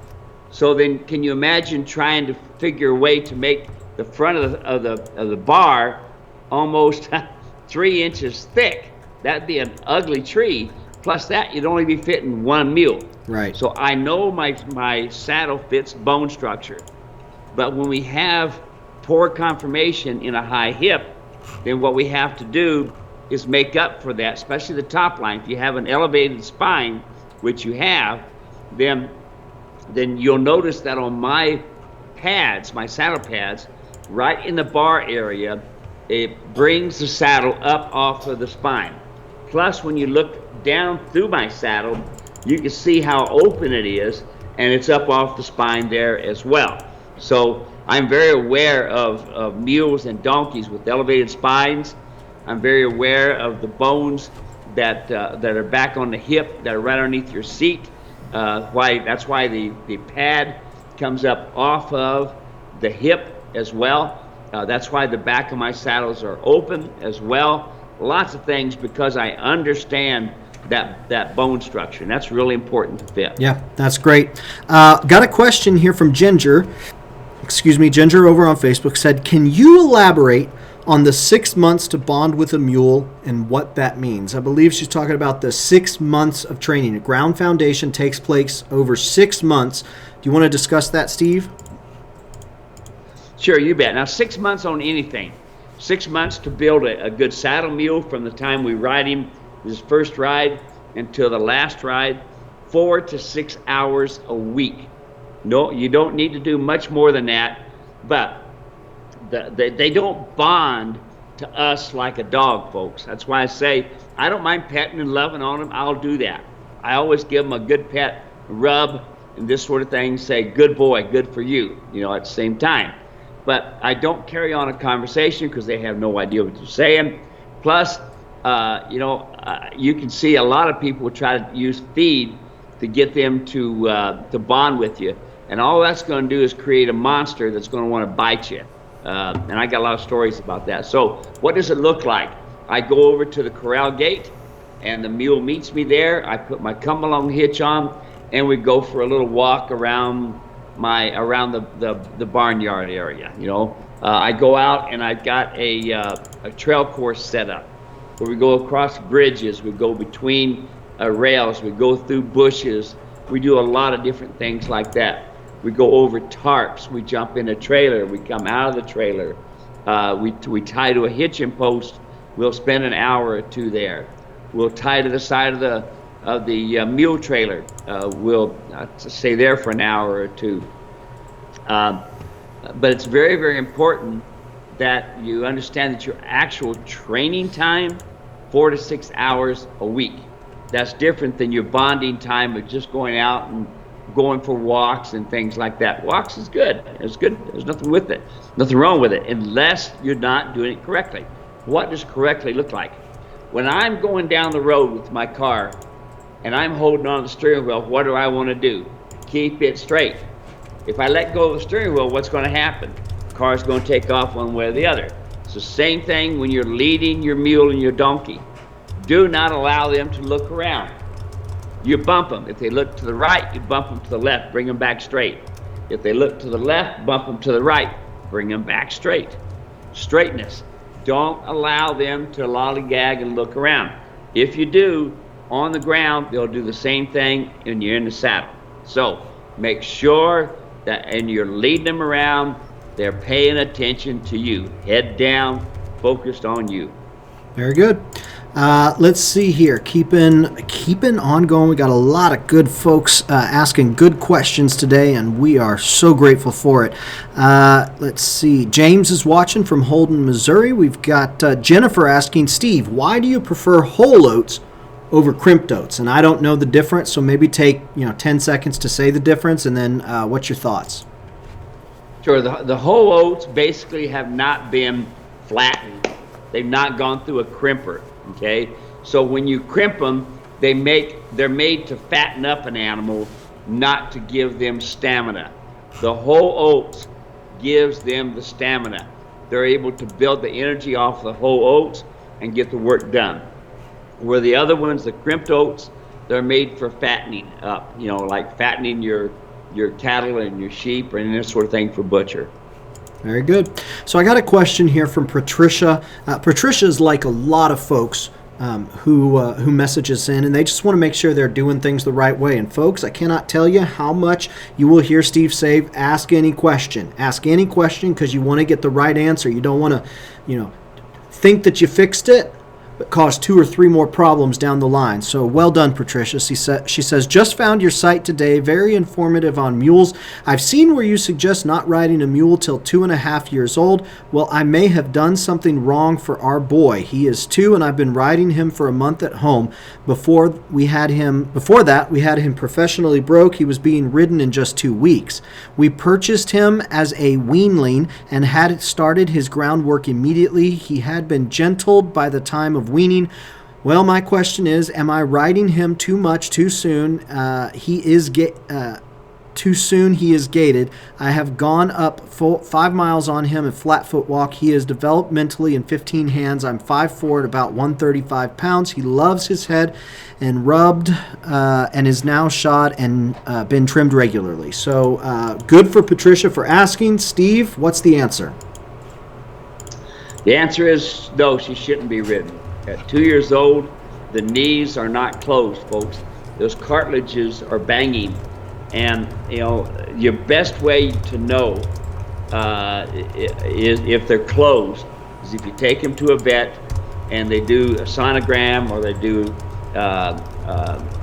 So then, can you imagine trying to figure a way to make the front of the bar almost 3 inches thick? That'd be an ugly tree. Plus that, you'd only be fitting one mule. Right. So I know my saddle fits bone structure, but when we have poor conformation in a high hip, then what we have to do is make up for that, especially the top line. If you have an elevated spine, which you have, then you'll notice that on my pads, my saddle pads, right in the bar area, it brings the saddle up off of the spine. Plus, when you look down through my saddle, you can see how open it is, and it's up off the spine there as well. So I'm very aware of mules and donkeys with elevated spines. I'm very aware of the bones that are back on the hip, that are right underneath your seat. That's why the pad comes up off of the hip as well. That's why the back of my saddles are open as well. Lots of things, because I understand that bone structure, and that's really important to fit. Yeah, that's great. Got a question here from Ginger. Ginger over on Facebook said, can you elaborate on the 6 months to bond with a mule and what that means? I believe she's talking about the 6 months of training. A ground foundation takes place over 6 months. Do you want to discuss that, Steve? Sure, you bet. Now, 6 months on anything. 6 months to build a good saddle mule from the time we ride him, his first ride, until the last ride. 4 to 6 hours a week. No, you don't need to do much more than that, but they don't bond to us like a dog, folks. That's why I say I don't mind petting and loving on them. I'll do that. I always give them a good pet rub and this sort of thing, say, good boy, good for you, at the same time. But I don't carry on a conversation because they have no idea what you're saying. Plus, you can see a lot of people try to use feed to get them to bond with you. And all that's going to do is create a monster that's going to want to bite you. And I got a lot of stories about that. So what does it look like? I go over to the corral gate, and the mule meets me there. I put my come-along hitch on, and we go for a little walk around the barnyard area. I go out, and I've got a trail course set up where we go across bridges. We go between rails. We go through bushes. We do a lot of different things like that. We go over tarps. We jump in a trailer. We come out of the trailer. We tie to a hitching post. We'll spend an hour or two there. We'll tie to the side of the mule trailer. We'll stay there for an hour or two. But it's very, very important that you understand that your actual training time, 4 to 6 hours a week. That's different than your bonding time of just going out and going for walks and things like that. Walks is good. It's good. There's nothing with it. Nothing wrong with it, unless you're not doing it correctly. What does correctly look like? When I'm going down the road with my car and I'm holding on to the steering wheel, what do I want to do? Keep it straight. If I let go of the steering wheel, what's going to happen? The car's going to take off one way or the other. It's the same thing when you're leading your mule and your donkey. Do not allow them to look around. You bump them. If they look to the right, you bump them to the left, bring them back straight. If they look to the left, bump them to the right, bring them back straight. Straightness. Don't allow them to lollygag and look around. If you do, on the ground, they'll do the same thing when you're in the saddle. So make sure that, and you're leading them around, they're paying attention to you. Head down, focused on you. Very good. Let's see here. Keeping on going. We got a lot of good folks asking good questions today, and we are so grateful for it. Let's see. James is watching from Holden, Missouri. We've got Jennifer asking, Steve, why do you prefer whole oats over crimped oats? And I don't know the difference, so maybe take 10 seconds to say the difference, and then what's your thoughts? Sure. The whole oats basically have not been flattened. They've not gone through a crimper. Okay, so when you crimp them, they're made to fatten up an animal, not to give them stamina. The whole oats gives them the stamina. They're able to build the energy off the whole oats and get the work done. Where the other ones, the crimped oats, they're made for fattening up, like fattening your cattle and your sheep and this sort of thing for butcher. Very good. So I got a question here from Patricia. Patricia is like a lot of folks who message us in, and they just want to make sure they're doing things the right way. And folks, I cannot tell you how much you will hear Steve say, ask any question. Ask any question because you want to get the right answer. You don't want to, think that you fixed it, but cause 2 or 3 more problems down the line. So well done, Patricia. She says, just found your site today. Very informative on mules. I've seen where you suggest not riding a mule till 2.5 years old. Well, I may have done something wrong for our boy. He is 2, and I've been riding him for a month at home. Before that, we had him professionally broke. He was being ridden in just 2 weeks. We purchased him as a weanling and had started his groundwork immediately. He had been gentled by the time of weaning. Well, my question is, am I riding him too much too soon? He is gated. I have gone up 5 miles on him in flat foot walk. He is developmentally in 15 hands. I'm 5'4" at about 135 pounds. He loves his head and rubbed and is now shod and been trimmed regularly. So good for Patricia for asking. Steve, what's the answer? The answer is no, she shouldn't be ridden. At 2 years old, the knees are not closed, folks. Those cartilages are banging. And, your best way to know is if they're closed is if you take them to a vet and they do a sonogram or they do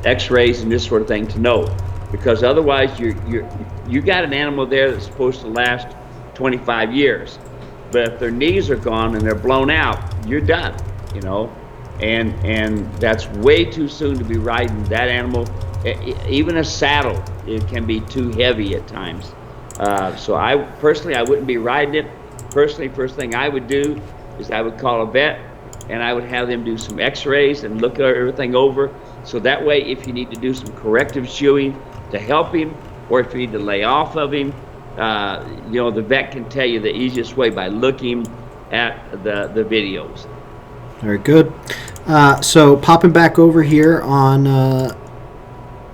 x-rays and this sort of thing to know. Because otherwise you got an animal there that's supposed to last 25 years. But if their knees are gone and they're blown out, you're done, and that's way too soon to be riding that animal. Even a saddle, it can be too heavy at times. So I wouldn't be riding it. Personally, first thing I would do is I would call a vet and I would have them do some x-rays and look everything over. So that way, if you need to do some corrective shoeing to help him, or if you need to lay off of him, the vet can tell you the easiest way by looking at the videos. Very good. So popping back over here on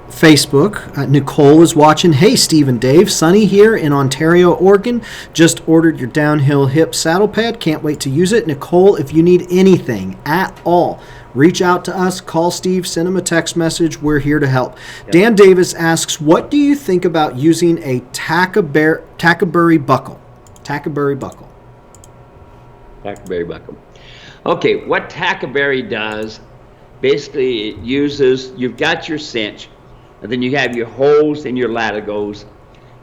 Facebook. Nicole is watching. Hey, Steve and Dave. Sunny here in Ontario, Oregon. Just ordered your downhill hip saddle pad. Can't wait to use it. Nicole, if you need anything at all, reach out to us. Call Steve. Send him a text message. We're here to help. Yep. Dan Davis asks, what do you think about using a Tackleberry buckle? Tackleberry buckle. Tackleberry buckle. Okay, what Tackleberry does, basically it uses, you've got your cinch, and then you have your holes and your latigos,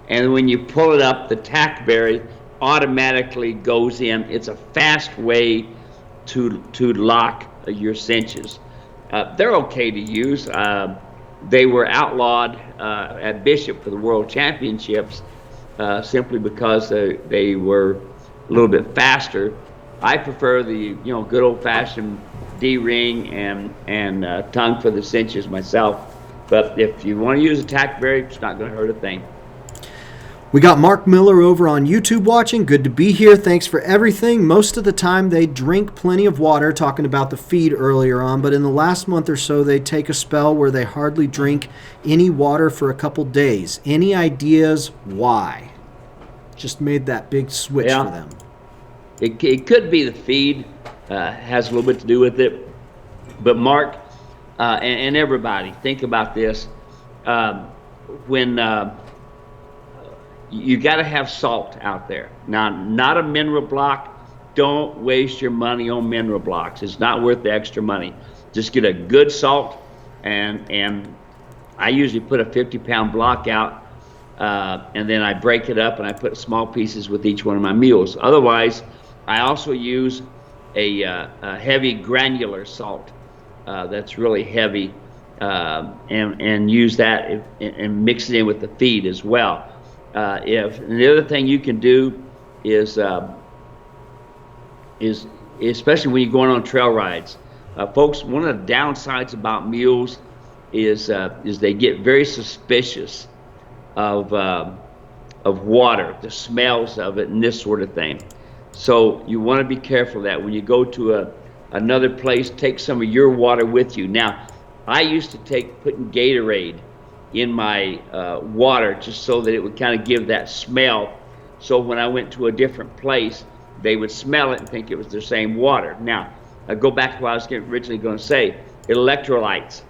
and when you pull it up, the Tackleberry automatically goes in. It's a fast way to lock your cinches. They're okay to use. They were outlawed at Bishop for the World Championships simply because they were a little bit faster. I prefer the good old-fashioned D-ring and tongue for the cinches myself. But if you want to use a Tackleberry, it's not going to hurt a thing. We got Mark Miller over on YouTube watching. Good to be here. Thanks for everything. Most of the time they drink plenty of water, talking about the feed earlier on, but in the last month or so they take a spell where they hardly drink any water for a couple days. Any ideas why? Just made that big switch for them. It could be the feed, has a little bit to do with it. But Mark and everybody, think about this. When you got to have salt out there. Now, not a mineral block. Don't waste your money on mineral blocks. It's not worth the extra money. Just get a good salt, and I usually put a 50-pound block out, and then I break it up and I put small pieces with each one of my mules. Otherwise, I also use a heavy granular salt that's really heavy, and use that and mix it in with the feed as well. And the other thing you can do is especially when you're going on trail rides, folks, one of the downsides about mules is they get very suspicious of water, the smells of it, and this sort of thing. So you want to be careful of that. When you go to another place, take some of your water with you. Now, I used to putting Gatorade in my water just so that it would kind of give that smell. So when I went to a different place, they would smell it and think it was the same water. Now, I go back to what I was originally going to say. Electrolytes.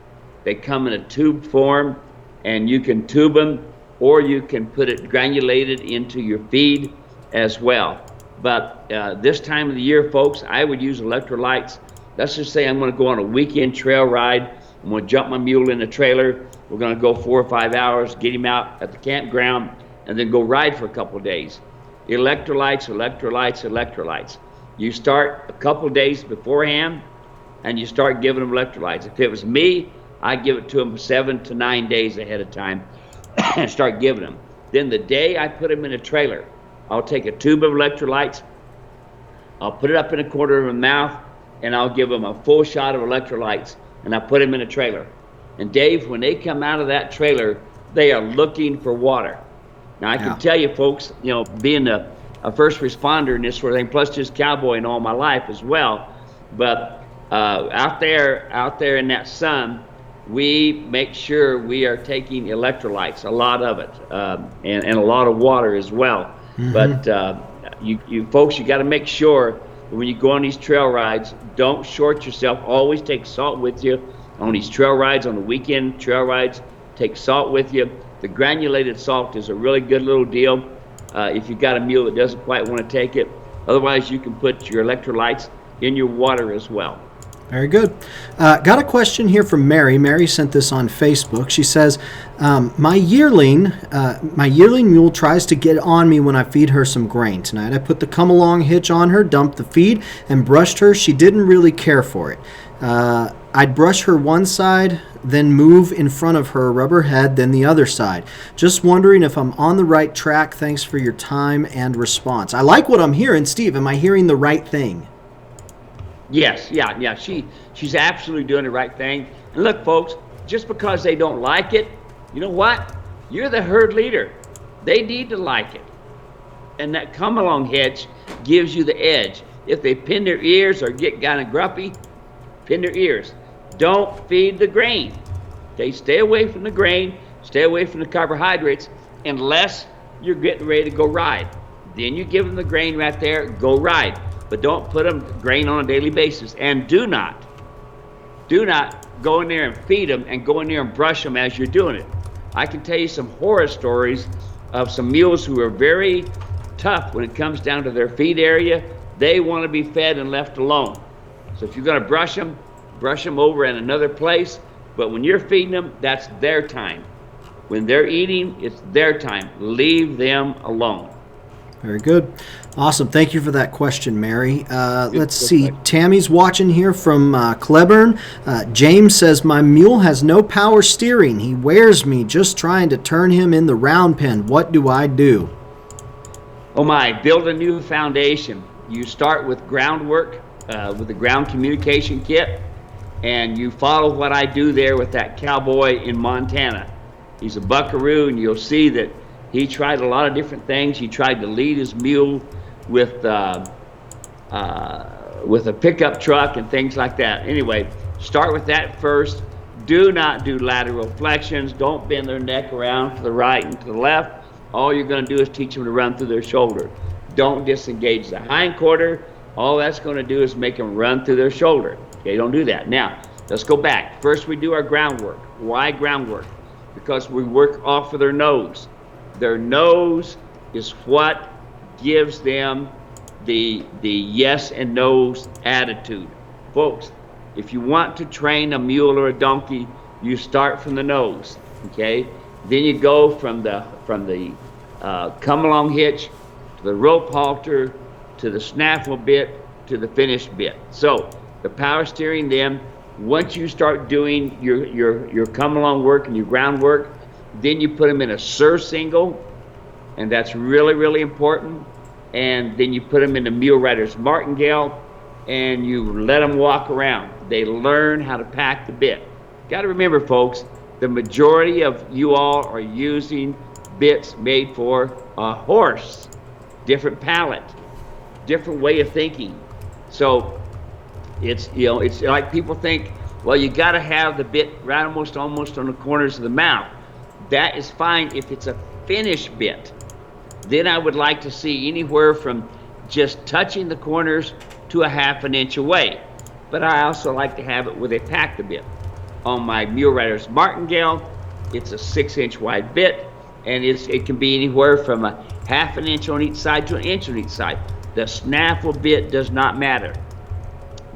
They come in a tube form, and you can tube them, or you can put it granulated into your feed as well. But this time of the year, folks, I would use electrolytes. Let's just say I'm going to go on a weekend trail ride. I'm going to jump my mule in the trailer. We're going to go 4 or 5 hours, get him out at the campground, and then go ride for a couple of days. Electrolytes, electrolytes, electrolytes. You start a couple of days beforehand, and you start giving them electrolytes. If it was me, I'd give it to them 7 to 9 days ahead of time and start giving them. Then the day I put them in a trailer, I'll take a tube of electrolytes, I'll put it up in the corner of my mouth, and I'll give them a full shot of electrolytes, and I put them in a trailer. And Dave, when they come out of that trailer, they are looking for water. Now, I can tell you, folks, being a first responder and this sort of thing, plus just cowboying all my life as well, but out there in that sun, we make sure we are taking electrolytes, a lot of it, and a lot of water as well. Mm-hmm. But you folks, you got to make sure that when you go on these trail rides, don't short yourself. Always take salt with you on these trail rides, on the weekend trail rides. Take salt with you. The granulated salt is a really good little deal if you've got a mule that doesn't quite want to take it. Otherwise, you can put your electrolytes in your water as well. Very good. Got a question here from Mary. Mary sent this on Facebook. She says, my yearling mule tries to get on me when I feed her some grain. Tonight I put the come-along hitch on her, dumped the feed, and brushed her. She didn't really care for it. I'd brush her one side, then move in front of her, rub her head, then the other side. Just wondering if I'm on the right track. Thanks for your time and response. I like what I'm hearing. Steve, am I hearing the right thing? Yes, yeah. She's absolutely doing the right thing. And look, folks, just because they don't like it, you know what? You're the herd leader. They need to like it. And that come-along hitch gives you the edge. If they pin their ears or get kind of grumpy, pin their ears. Don't feed the grain. Okay, stay away from the grain, stay away from the carbohydrates, unless you're getting ready to go ride. Then you give them the grain right there, go ride. But don't put them grain on a daily basis. And do not go in there and feed them and go in there and brush them as you're doing it. I can tell you some horror stories of some mules who are very tough when it comes down to their feed area. They want to be fed and left alone. So if you're going to brush them over in another place. But when you're feeding them, that's their time. When they're eating, it's their time. Leave them alone. Very good. Awesome. Thank you for that question, Mary. Let's see. Tammy's watching here from Cleburne. James says, my mule has no power steering. He wears me just trying to turn him in the round pen. What do I do? Oh my, build a new foundation. You start with groundwork, with the ground communication kit, and you follow what I do there with that cowboy in Montana. He's a buckaroo, and you'll see that he tried a lot of different things. He tried to lead his mule with a pickup truck and things like that. Anyway, start with that first. Do not do lateral flexions. Don't bend their neck around to the right and to the left. All you're going to do is teach them to run through their shoulder. Don't disengage the hind quarter. All that's going to do is make them run through their shoulder. Okay, don't do that. Now, let's go back. First, we do our groundwork. Why groundwork? Because we work off of their nose. Their nose is what gives them the yes and no's attitude. Folks, if you want to train a mule or a donkey, you start from the nose, okay? Then you go from the come along hitch to the rope halter to the snaffle bit to the finished bit. So the power steering, then once you start doing your come along work and your groundwork, then you put them in a surcingle, and that's really, really important. And then you put them in the mule rider's martingale, and you let them walk around. They learn how to pack the bit. Got to remember, folks, the majority of you all are using bits made for a horse. Different palate, different way of thinking. So it's, you know, it's like people think, well, you got to have the bit right almost on the corners of the mouth. That is fine if it's a finished bit. Then I would like to see anywhere from just touching the corners to a ½ inch away. But I also like to have it where they pack the bit. On my mule rider's martingale, it's a 6-inch wide bit, and it can be anywhere from a ½ inch on each side to an inch on each side. The snaffle bit does not matter.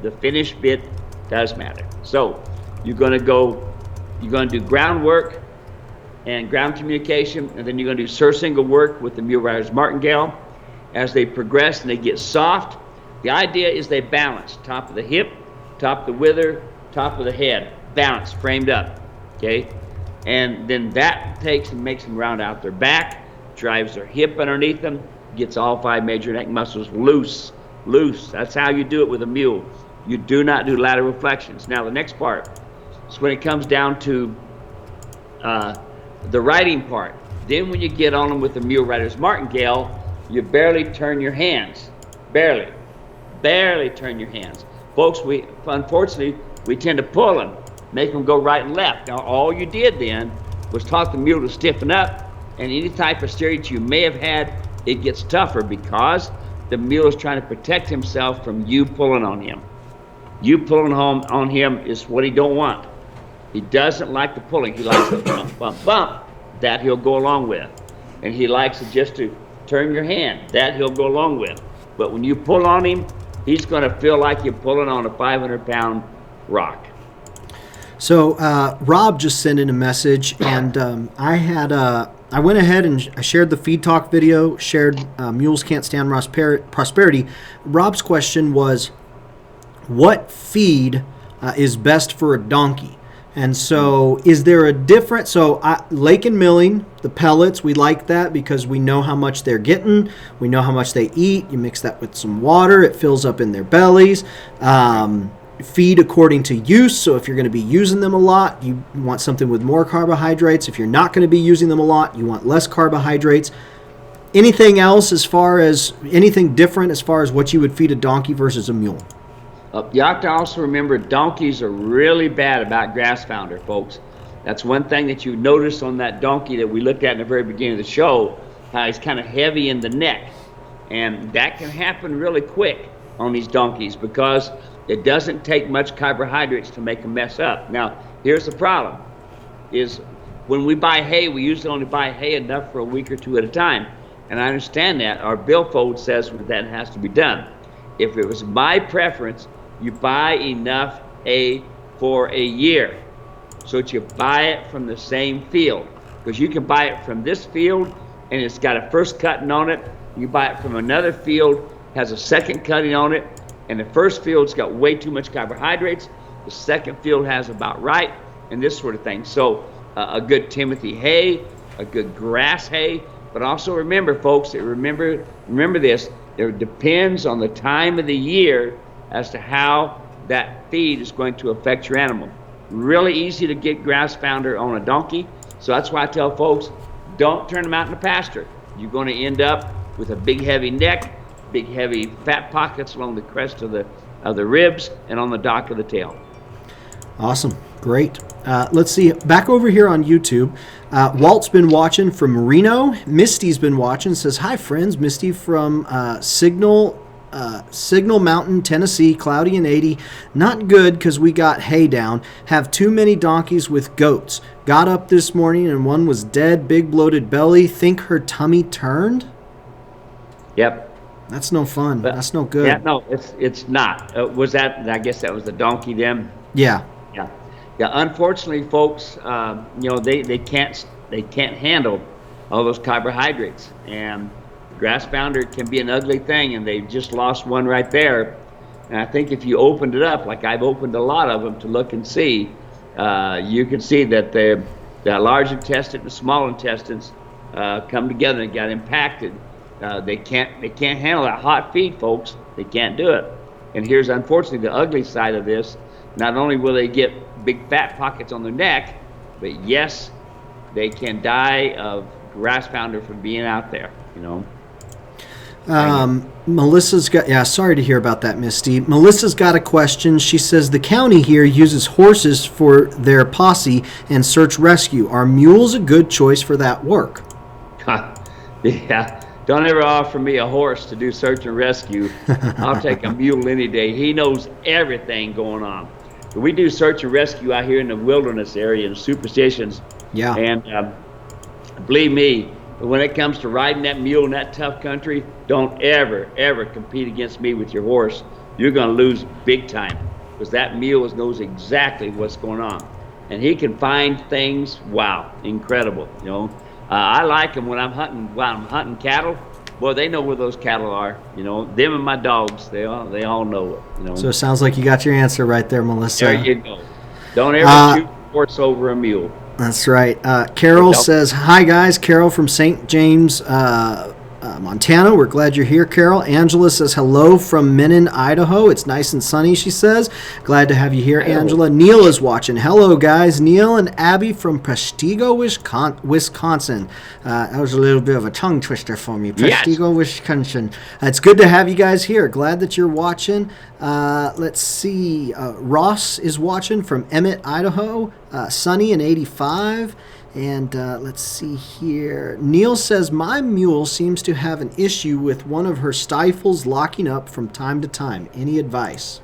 The finished bit does matter. So you're going to do groundwork and ground communication, and then you're going to do surcingle work with the mule rider's martingale. As they progress and they get soft, the idea is they balance. Top of the hip, top of the wither, top of the head. Balance, framed up, okay? And then that takes and makes them round out their back, drives their hip underneath them, gets all 5 major neck muscles loose. That's how you do it with a mule. You do not do lateral flexions. Now the next part is when it comes down to the riding part. Then when you get on them with the mule rider's martingale, you barely turn your hands. Barely turn your hands. Folks, unfortunately, we tend to pull them, make them go right and left. Now, all you did then was taught the mule to stiffen up, and any type of steering you may have had, it gets tougher because the mule is trying to protect himself from you pulling on him. You pulling on him is what he don't want. He doesn't like the pulling. He likes the bump, bump, bump. That he'll go along with. And he likes it just to turn your hand. That he'll go along with. But when you pull on him, he's going to feel like you're pulling on a 500-pound rock. So Rob just sent in a message, and I went ahead and I shared the Feed Talk video, shared Mules Can't Stand Prosperity. Rob's question was, what feed is best for a donkey? And so is there a difference? So lake and milling, the pellets, we like that because we know how much they're getting. We know how much they eat. You mix that with some water. It fills up in their bellies. Feed according to use. So if you're going to be using them a lot, you want something with more carbohydrates. If you're not going to be using them a lot, you want less carbohydrates. Anything else anything different as far as what you would feed a donkey versus a mule? You have to also remember donkeys are really bad about grass founder, folks. That's one thing that you notice on that donkey that we looked at in the very beginning of the show, how he's kind of heavy in the neck. And that can happen really quick on these donkeys because it doesn't take much carbohydrates to make them mess up. Now, here's the problem, is when we buy hay, we usually only buy hay enough for a week or two at a time. And I understand that. Our billfold says that has to be done. If it was my preference, you buy enough hay for a year. So that you buy it from the same field. Because you can buy it from this field and it's got a first cutting on it. You buy it from another field, has a second cutting on it, and the first field's got way too much carbohydrates. The second field has about right, and this sort of thing. So a good Timothy hay, a good grass hay, but also remember, folks, remember this, it depends on the time of the year as to how that feed is going to affect your animal. Really easy to get grass founder on a donkey, so that's why I tell folks, don't turn them out in the pasture. You're going to end up with a big heavy neck, big heavy fat pockets along the crest of the ribs and on the dock of the tail. Awesome. Great. Let's see. Back over here on YouTube, Walt's been watching from Reno. Misty's been watching. Says, hi, friends. Misty from Signal Mountain, Tennessee. Cloudy and 80. Not good because we got hay down. Have too many donkeys with goats. Got up this morning and one was dead. Big bloated belly. Think her tummy turned? Yep. That's no fun. That's no good. Yeah, no, it's not. Was that? I guess that was the donkey then. Yeah. Yeah. Unfortunately, folks, they can't handle all those carbohydrates, and grass founder can be an ugly thing, and they just lost one right there. And I think if you opened it up, like I've opened a lot of them to look and see, you can see that the large intestine and the small intestines come together and got impacted. They can't handle that hot feed, folks. They can't do it. And here's unfortunately the ugly side of this. Not only will they get big fat pockets on their neck, but yes, they can die of grass founder from being out there, Melissa's got, sorry to hear about that, Misty. Melissa's got a question. She says the county here uses horses for their posse and search rescue. Are mules a good choice for that work? Yeah. Don't ever offer me a horse to do search and rescue. I'll take a mule any day. He knows everything going on. But we do search and rescue out here in the wilderness area and superstitions. Yeah. And believe me, when it comes to riding that mule in that tough country, don't ever, ever compete against me with your horse. You're going to lose big time because that mule knows exactly what's going on. And he can find things, wow, incredible, I like them when I'm hunting cattle. Boy, they know where those cattle are. Them and my dogs, they all know it. So it sounds like you got your answer right there, Melissa. There you go. Don't ever shoot a horse over a mule. That's right. Carol says, hi, guys. Carol from St. James, Montana. We're glad you're here, Carol. Angela says, hello from Menin, Idaho. It's nice and sunny, she says. Glad to have you here, Angela. Neil is watching. Hello, guys. Neil and Abby from Prestigo, Wisconsin. That was a little bit of a tongue twister for me. Prestigo, Wisconsin. It's good to have you guys here. Glad that you're watching. Let's see. Ross is watching from Emmett, Idaho. Sunny and 85. And let's see here. Neil says, my mule seems to have an issue with one of her stifles locking up from time to time. Any advice?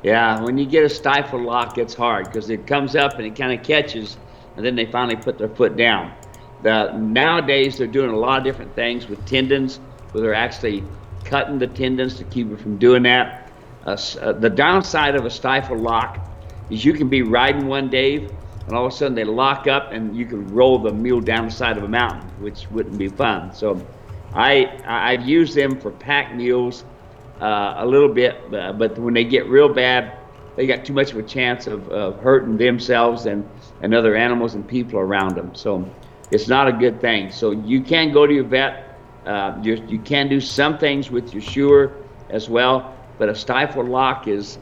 Yeah, when you get a stifle lock, it's hard because it comes up and it kind of catches, and then they finally put their foot down. Nowadays, they're doing a lot of different things with tendons, where they're actually cutting the tendons to keep it from doing that. The downside of a stifle lock is you can be riding one, Dave, and all of a sudden they lock up and you can roll the mule down the side of a mountain, which wouldn't be fun. So I've used them for pack mules a little bit, but when they get real bad, they got too much of a chance of hurting themselves and other animals and people around them. So it's not a good thing. So you can go to your vet. You can do some things with your shoer as well, but a stifle lock is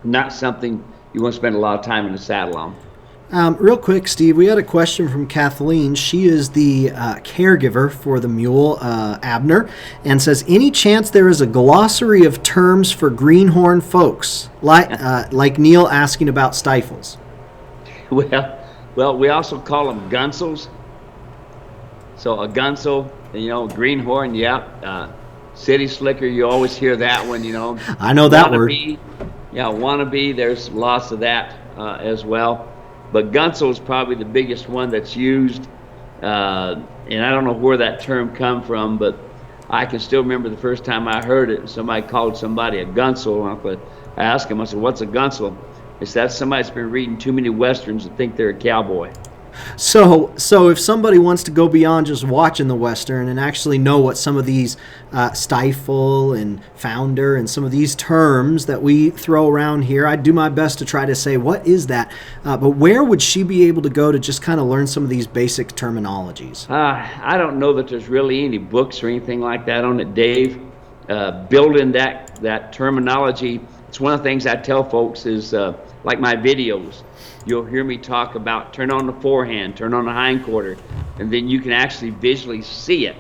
not something you want to spend a lot of time in the saddle on. Real quick, Steve, we had a question from Kathleen. She is the caregiver for the mule, Abner, and says, any chance there is a glossary of terms for greenhorn folks, like Neil asking about stifles? Well, we also call them gunsels. So a gunsel, greenhorn, yeah. City slicker, you always hear that one, I know that word. Wannabe, yeah, wannabe, there's lots of that as well. But gunsel is probably the biggest one that's used. And I don't know where that term come from, but I can still remember the first time I heard it. Somebody called somebody a gunsel. And I asked him, I said, what's a gunsel? He said, that's somebody that's been reading too many Westerns and think they're a cowboy. So if somebody wants to go beyond just watching the Western and actually know what some of these stifle and founder and some of these terms that we throw around here, I do my best to try to say, what is that? But where would she be able to go to just kind of learn some of these basic terminologies? I don't know that there's really any books or anything like that on it, Dave. Building that terminology, it's one of the things I tell folks is like my videos. You'll hear me talk about turn on the forehand, turn on the hindquarter, and then you can actually visually see it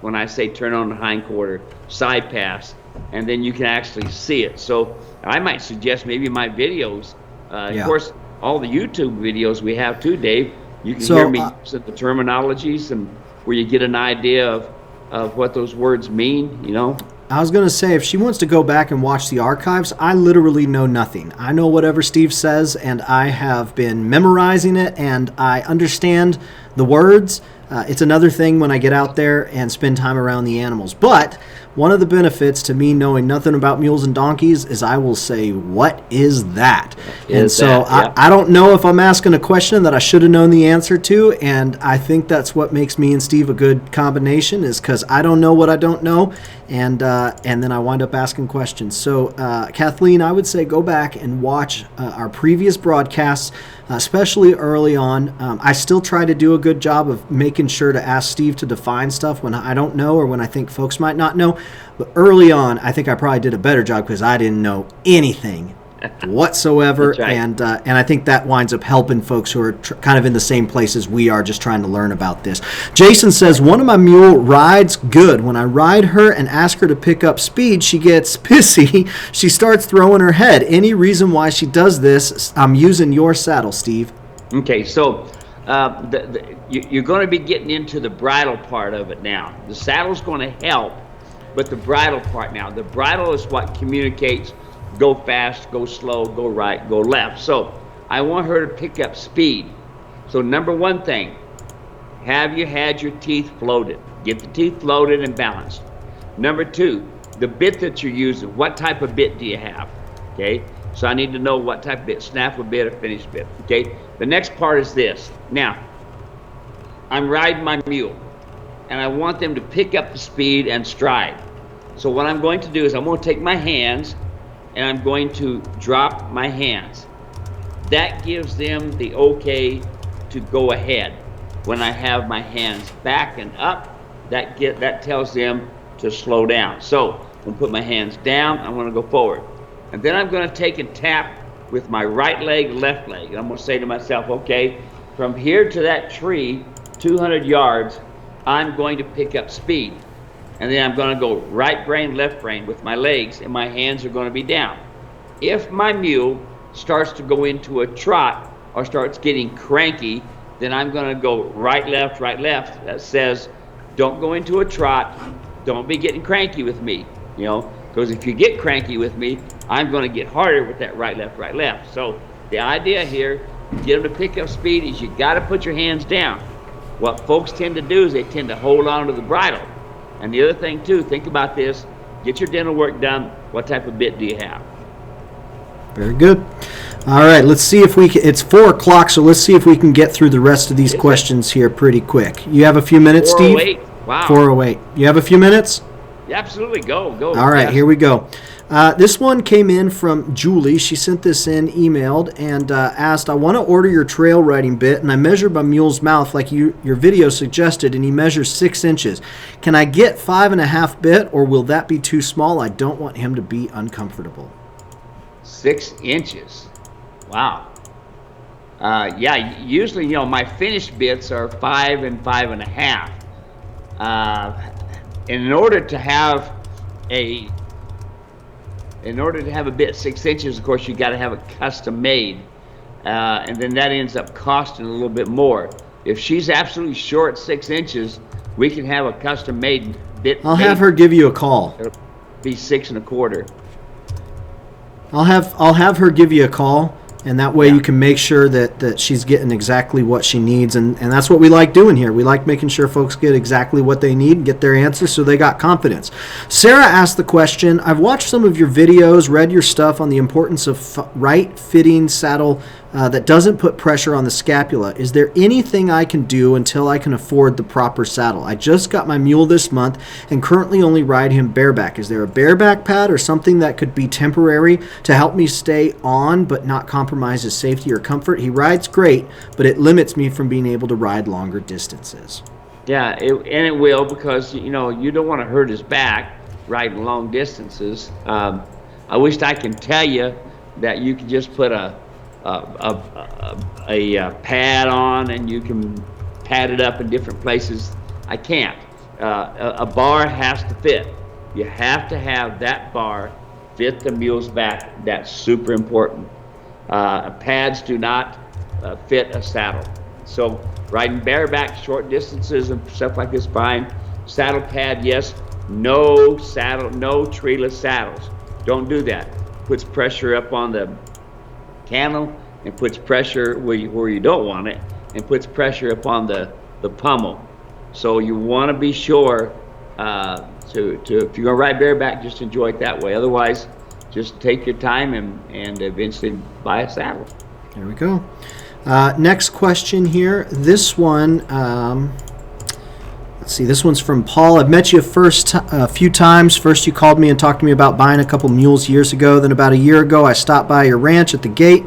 when I say turn on the hindquarter, side pass, and then you can actually see it. So I might suggest maybe my videos, of course, all the YouTube videos we have too, Dave, you can hear me use the terminologies and where you get an idea of what those words mean, I was going to say, if she wants to go back and watch the archives, I literally know nothing. I know whatever Steve says, and I have been memorizing it, and I understand the words. It's another thing when I get out there and spend time around the animals. But one of the benefits to me knowing nothing about mules and donkeys is I will say, what is that? I don't know if I'm asking a question that I should have known the answer to, and I think that's what makes me and Steve a good combination is because I don't know what I don't know, and then I wind up asking questions. So, Kathleen, I would say go back and watch our previous broadcasts, especially early on. I still try to do a good job of making sure to ask Steve to define stuff when I don't know or when I think folks might not know. But early on, I think I probably did a better job because I didn't know anything whatsoever. That's right. And I think that winds up helping folks who are kind of in the same place as we are, just trying to learn about this. Jason says, one of my mule rides good. When I ride her and ask her to pick up speed, she gets pissy. She starts throwing her head. Any reason why she does this? I'm using your saddle, Steve. Okay, so you're going to be getting into the bridle part of it now. The saddle's going to help, but the bridle part now. The bridle is what communicates go fast, go slow, go right, go left. So I want her to pick up speed. So number one thing, have you had your teeth floated? Get the teeth floated and balanced. Number two, the bit that you're using, what type of bit do you have? Okay, so I need to know what type of bit, snaffle bit or finish bit. Okay, the next part is this. Now, I'm riding my mule, and I want them to pick up the speed and stride. So what I'm going to do is I'm going to take my hands, and I'm going to drop my hands. That gives them the okay to go ahead. When I have my hands back and up, that tells them to slow down. So I'm going to put my hands down, I'm going to go forward. And then I'm going to take and tap with my right leg, left leg. And I'm going to say to myself, okay, from here to that tree, 200 yards, I'm going to pick up speed. And then I'm going to go right brain, left brain with my legs, and my hands are going to be down. If my mule starts to go into a trot or starts getting cranky, then I'm going to go right, left, right, left. That says, don't go into a trot. Don't be getting cranky with me, because if you get cranky with me, I'm going to get harder with that right, left, right, left. So the idea here, get them to pick up speed, is you got to put your hands down. What folks tend to do is they tend to hold on to the bridle. And the other thing too, think about this, get your dental work done. What type of bit do you have? Very good. All right, let's see if we can, it's 4 o'clock, so let's see if we can get through the rest of these questions here pretty quick. You have a few minutes, Steve? 408. Wow. 408. You have a few minutes? Yeah, absolutely. Go. All right, Here we go. This one came in from Julie. She sent this in, emailed, and asked, I want to order your trail riding bit, and I measured my mule's mouth like your video suggested, and he measures 6 inches. Can I get 5.5 bit, or will that be too small? I don't want him to be uncomfortable. 6 inches. Wow. Yeah, usually, my finished bits are 5 and 5.5. In order to have a bit 6 inches, of course, you got to have it custom made. and then that ends up costing a little bit more. If she's absolutely short 6 inches, we can have a custom made bit. I'll have her give you a call. It'll be 6 1/4. I'll have her give you a call, and that way you can make sure that she's getting exactly what she needs, and that's what we like doing here. We like making sure folks get exactly what they need and get their answer so they got confidence. Sarah asked the question, I've watched some of your videos, read your stuff on the importance of right fitting saddle that doesn't put pressure on the scapula. Is there anything I can do until I can afford the proper saddle? I just got my mule this month and currently only ride him bareback. Is there a bareback pad or something that could be temporary to help me stay on but not compromise his safety or comfort? He rides great, but it limits me from being able to ride longer distances. Yeah, and it will, because you don't want to hurt his back riding long distances. I wish I can tell you that you can just put a pad on and you can pad it up in different places. I can't. A bar has to fit. You have to have that bar fit the mule's back. That's super important. Pads do not fit a saddle. So riding bareback short distances and stuff like this, fine. Saddle pad, yes. No treeless saddles. Don't do that. Puts pressure up on the cantle and puts pressure where you don't want it, and puts pressure upon the pommel. So you want to be sure to if you're gonna ride bareback, just enjoy it that way. Otherwise, just take your time and eventually buy a saddle. There we go. Next question here. This one. Let's see, this one's from Paul. I've met you a few times. First, you called me and talked to me about buying a couple mules years ago. Then about a year ago, I stopped by your ranch at the gate.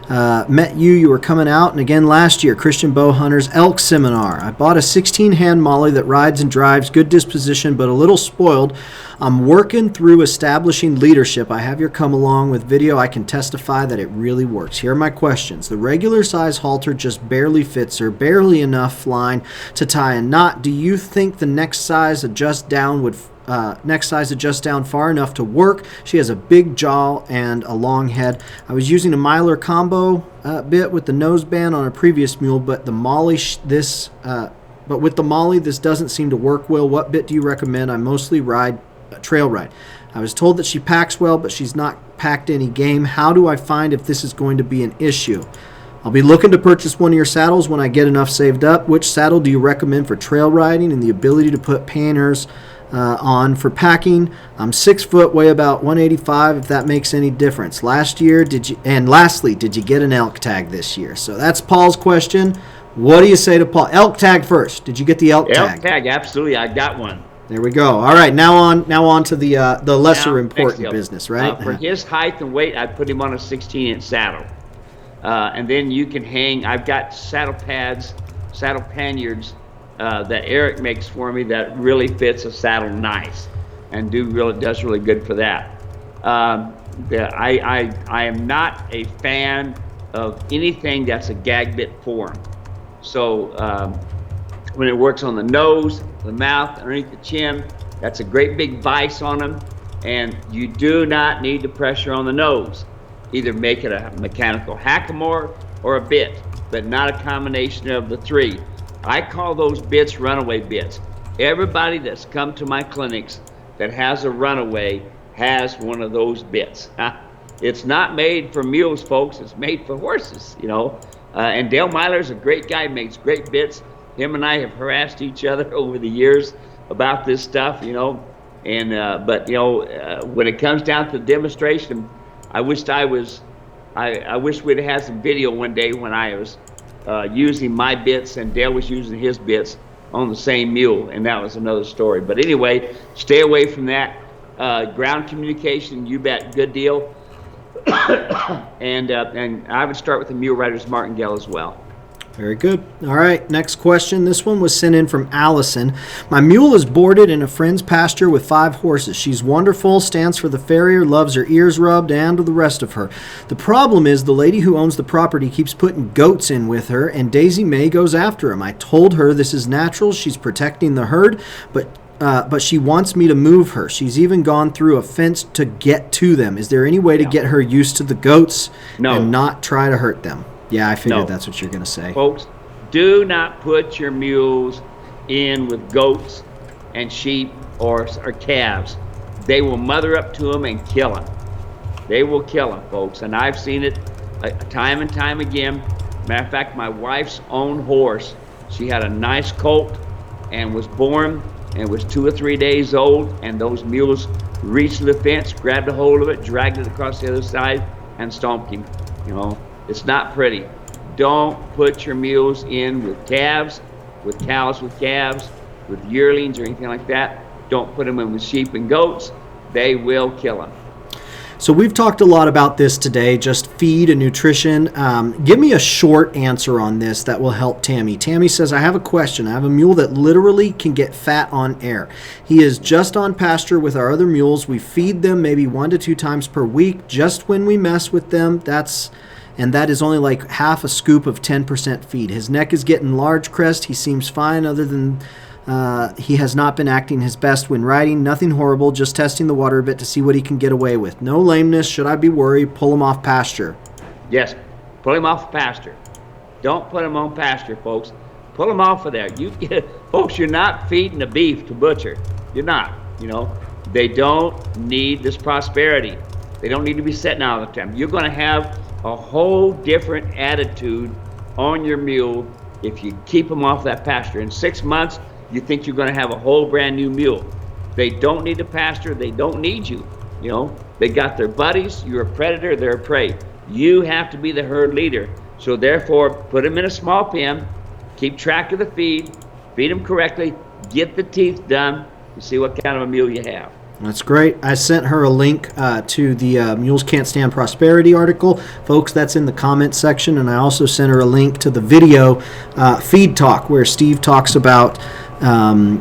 Met you were coming out, and again last year, Christian Bow Hunters Elk Seminar. I bought a 16-hand Molly that rides and drives, good disposition, but a little spoiled. I'm working through establishing leadership. I have your come along with video. I can testify that it really works. Here are my questions. The regular size halter just barely fits her, barely enough line to tie a knot. Do you think the next size adjust down far enough to work? She has a big jaw and a long head. I was using a Myler combo bit with the nose band on a previous mule, but with the Molly this doesn't seem to work well. What bit do you recommend? I mostly trail ride. I was told that she packs well, but she's not packed any game. How do I find if this is going to be an issue? I'll be looking to purchase one of your saddles when I get enough saved up. Which saddle do you recommend for trail riding and the ability to put panniers on for packing? I'm 6 foot, weigh about 185, if that makes any difference. Lastly, did you get an elk tag this year? So that's Paul's question. What do you say to Paul? Elk tag first. Did you get the elk tag? Elk tag, absolutely. I got one. There we go. All right, now on to the lesser important business, right? For his height and weight, I put him on a 16-inch saddle. And then you can hang, I've got saddle pads, saddle panniers that Eric makes for me that really fits a saddle nice and does really good for that. I am not a fan of anything that's a gag bit form. So when it works on the nose, the mouth, underneath the chin, that's a great big vise on them, and you do not need the pressure on the nose. Either make it a mechanical hackamore or a bit, but not a combination of the three. I call those bits runaway bits. Everybody that's come to my clinics that has a runaway has one of those bits. It's not made for mules, folks. It's made for horses, And Dale Myler's a great guy, makes great bits. Him and I have harassed each other over the years about this stuff, And when it comes down to the demonstration, I wish we'd had some video one day when I was using my bits and Dale was using his bits on the same mule, and that was another story. But anyway, stay away from that. Ground communication, you bet, good deal. and I would start with the mule rider's martingale as well. Very good. All right, next question. This one was sent in from Allison. My mule is boarded in a friend's pasture with 5 horses. She's wonderful, stands for the farrier, loves her ears rubbed, and the rest of her. The problem is the lady who owns the property keeps putting goats in with her, and Daisy May goes after him. I told her this is natural. She's protecting the herd, but she wants me to move her. She's even gone through a fence to get to them. Is there any way to get her used to the goats and not try to hurt them? Yeah, I figured No, that's what you're going to say. folks, do not put your mules in with goats and sheep or calves. They will mother up to them and kill them. They will kill them, folks. And I've seen it time and time again. Matter of fact, my wife's own horse, she had a nice colt and was born and was 2 or 3 days old. And those mules reached the fence, grabbed a hold of it, dragged it across the other side, and stomped him. You know, it's not pretty. Don't put your mules in with calves, with cows with calves, with yearlings or anything like that. Don't put them in with sheep and goats. They will kill them. So we've talked a lot about this today, just feed and nutrition. Give me a short answer on this that will help Tammy. Tammy says, I have a question. I have a mule that literally can get fat on air. He is just on pasture with our other mules. We feed them maybe 1 to 2 times per week. Just when we mess with them, that is only like half a scoop of 10% feed. His neck is getting large crest. He seems fine other than he has not been acting his best when riding. Nothing horrible, just testing the water a bit to see what he can get away with. No lameness. Should I be worried? Pull him off pasture. Yes, pull him off pasture. Don't put him on pasture, folks. Pull him off of there. Folks, you're not feeding the beef to butcher. You're not. You know, they don't need this prosperity. They don't need to be sitting out all the time. You're going to have a whole different attitude on your mule if you keep them off that pasture. In 6 months, you think you're going to have a whole brand new mule. They don't need a pasture. They don't need you. You know, they got their buddies. You're a predator. They're a prey. You have to be the herd leader. So therefore, put them in a small pen. Keep track of the feed. Feed them correctly. Get the teeth done. And see what kind of a mule you have. That's great. I sent her a link to the Mules Can't Stand Prosperity article. Folks, that's in the comments section. And I also sent her a link to the video Feed Talk, where Steve talks about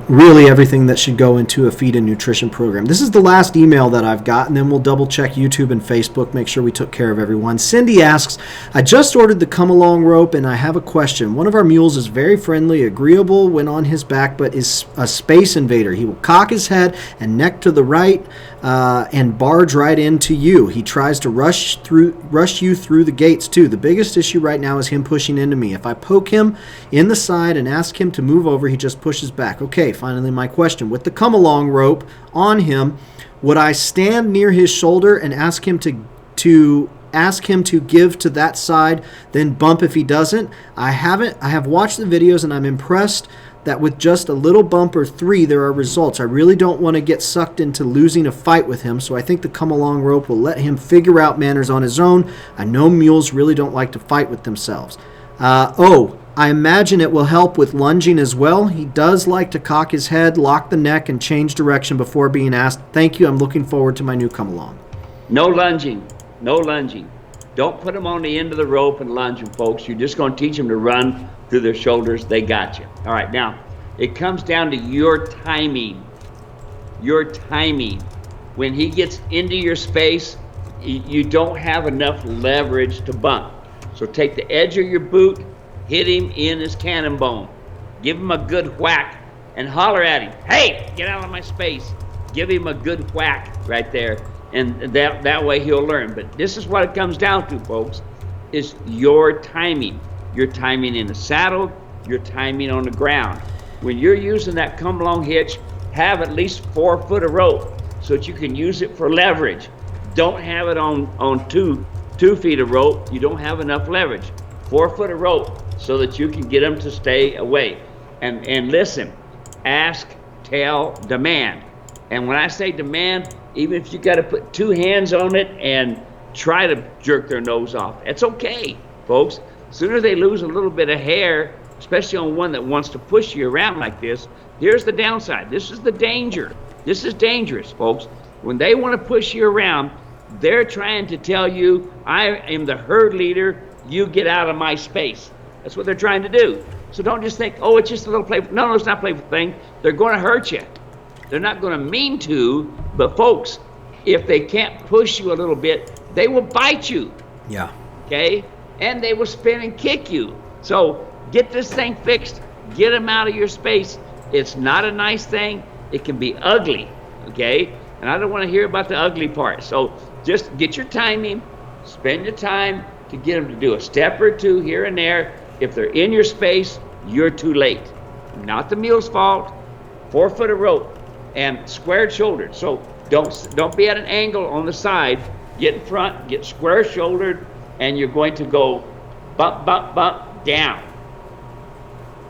really everything that should go into a feed and nutrition program. This is the last email that I've got, and then we'll double check YouTube and Facebook, make sure we took care of everyone. Cindy asks, I just ordered the come along rope and I have a question. One of our mules is very friendly, agreeable when on his back, but is a space invader. He will cock his head and neck to the right and barge right into you. He tries to rush you through the gates too. The biggest issue right now is him pushing into me. If I poke him in the side and ask him to move over, he just pushes back. Okay, finally my question. With the come along rope on him, would I stand near his shoulder and ask him to give to that side, then bump if he doesn't? I have watched the videos and I'm impressed that with just a little bump or 3 there are results. I really don't want to get sucked into losing a fight with him, so I think the come along rope will let him figure out manners on his own. I know mules really don't like to fight with themselves. I imagine it will help with lunging as well. He does like to cock his head, lock the neck, and change direction before being asked. Thank you. I'm looking forward to my new come along. No lunging. No lunging. Don't put them on the end of the rope and lunge them, folks. You're just going to teach them to run through their shoulders. They got you. All right, now, it comes down to your timing. Your timing. When he gets into your space, you don't have enough leverage to bump. So take the edge of your boot, hit him in his cannon bone. Give him a good whack and holler at him. Hey, get out of my space. Give him a good whack right there. And that way he'll learn. But this is what it comes down to, folks, is your timing. Your timing in the saddle, your timing on the ground. When you're using that come along hitch, have at least 4 foot of rope so that you can use it for leverage. Don't have it on 2 feet of rope. You don't have enough leverage. 4 foot of rope so that you can get them to stay away. And listen, ask, tell, demand. And when I say demand, even if you got to put 2 hands on it and try to jerk their nose off, it's okay, folks. Sooner they lose a little bit of hair, especially on one that wants to push you around like this. Here's the downside. This is the danger. This is dangerous, folks. When they want to push you around, they're trying to tell you, I am the herd leader, you get out of my space. That's what they're trying to do. So don't just think, oh, it's just a little playful. No, it's not a playful thing. They're going to hurt you. They're not going to mean to, but folks, if they can't push you a little bit, they will bite you. Yeah. Okay? And they will spin and kick you. So get this thing fixed. Get them out of your space. It's not a nice thing. It can be ugly. Okay? And I don't want to hear about the ugly part. So just get your timing, spend your time, to get them to do a step or two here and there. If they're in your space, you're too late. Not the mule's fault. 4 foot of rope and squared shouldered. So don't be at an angle on the side. Get in front, get square shouldered, and you're going to go bump, bump, bump, down,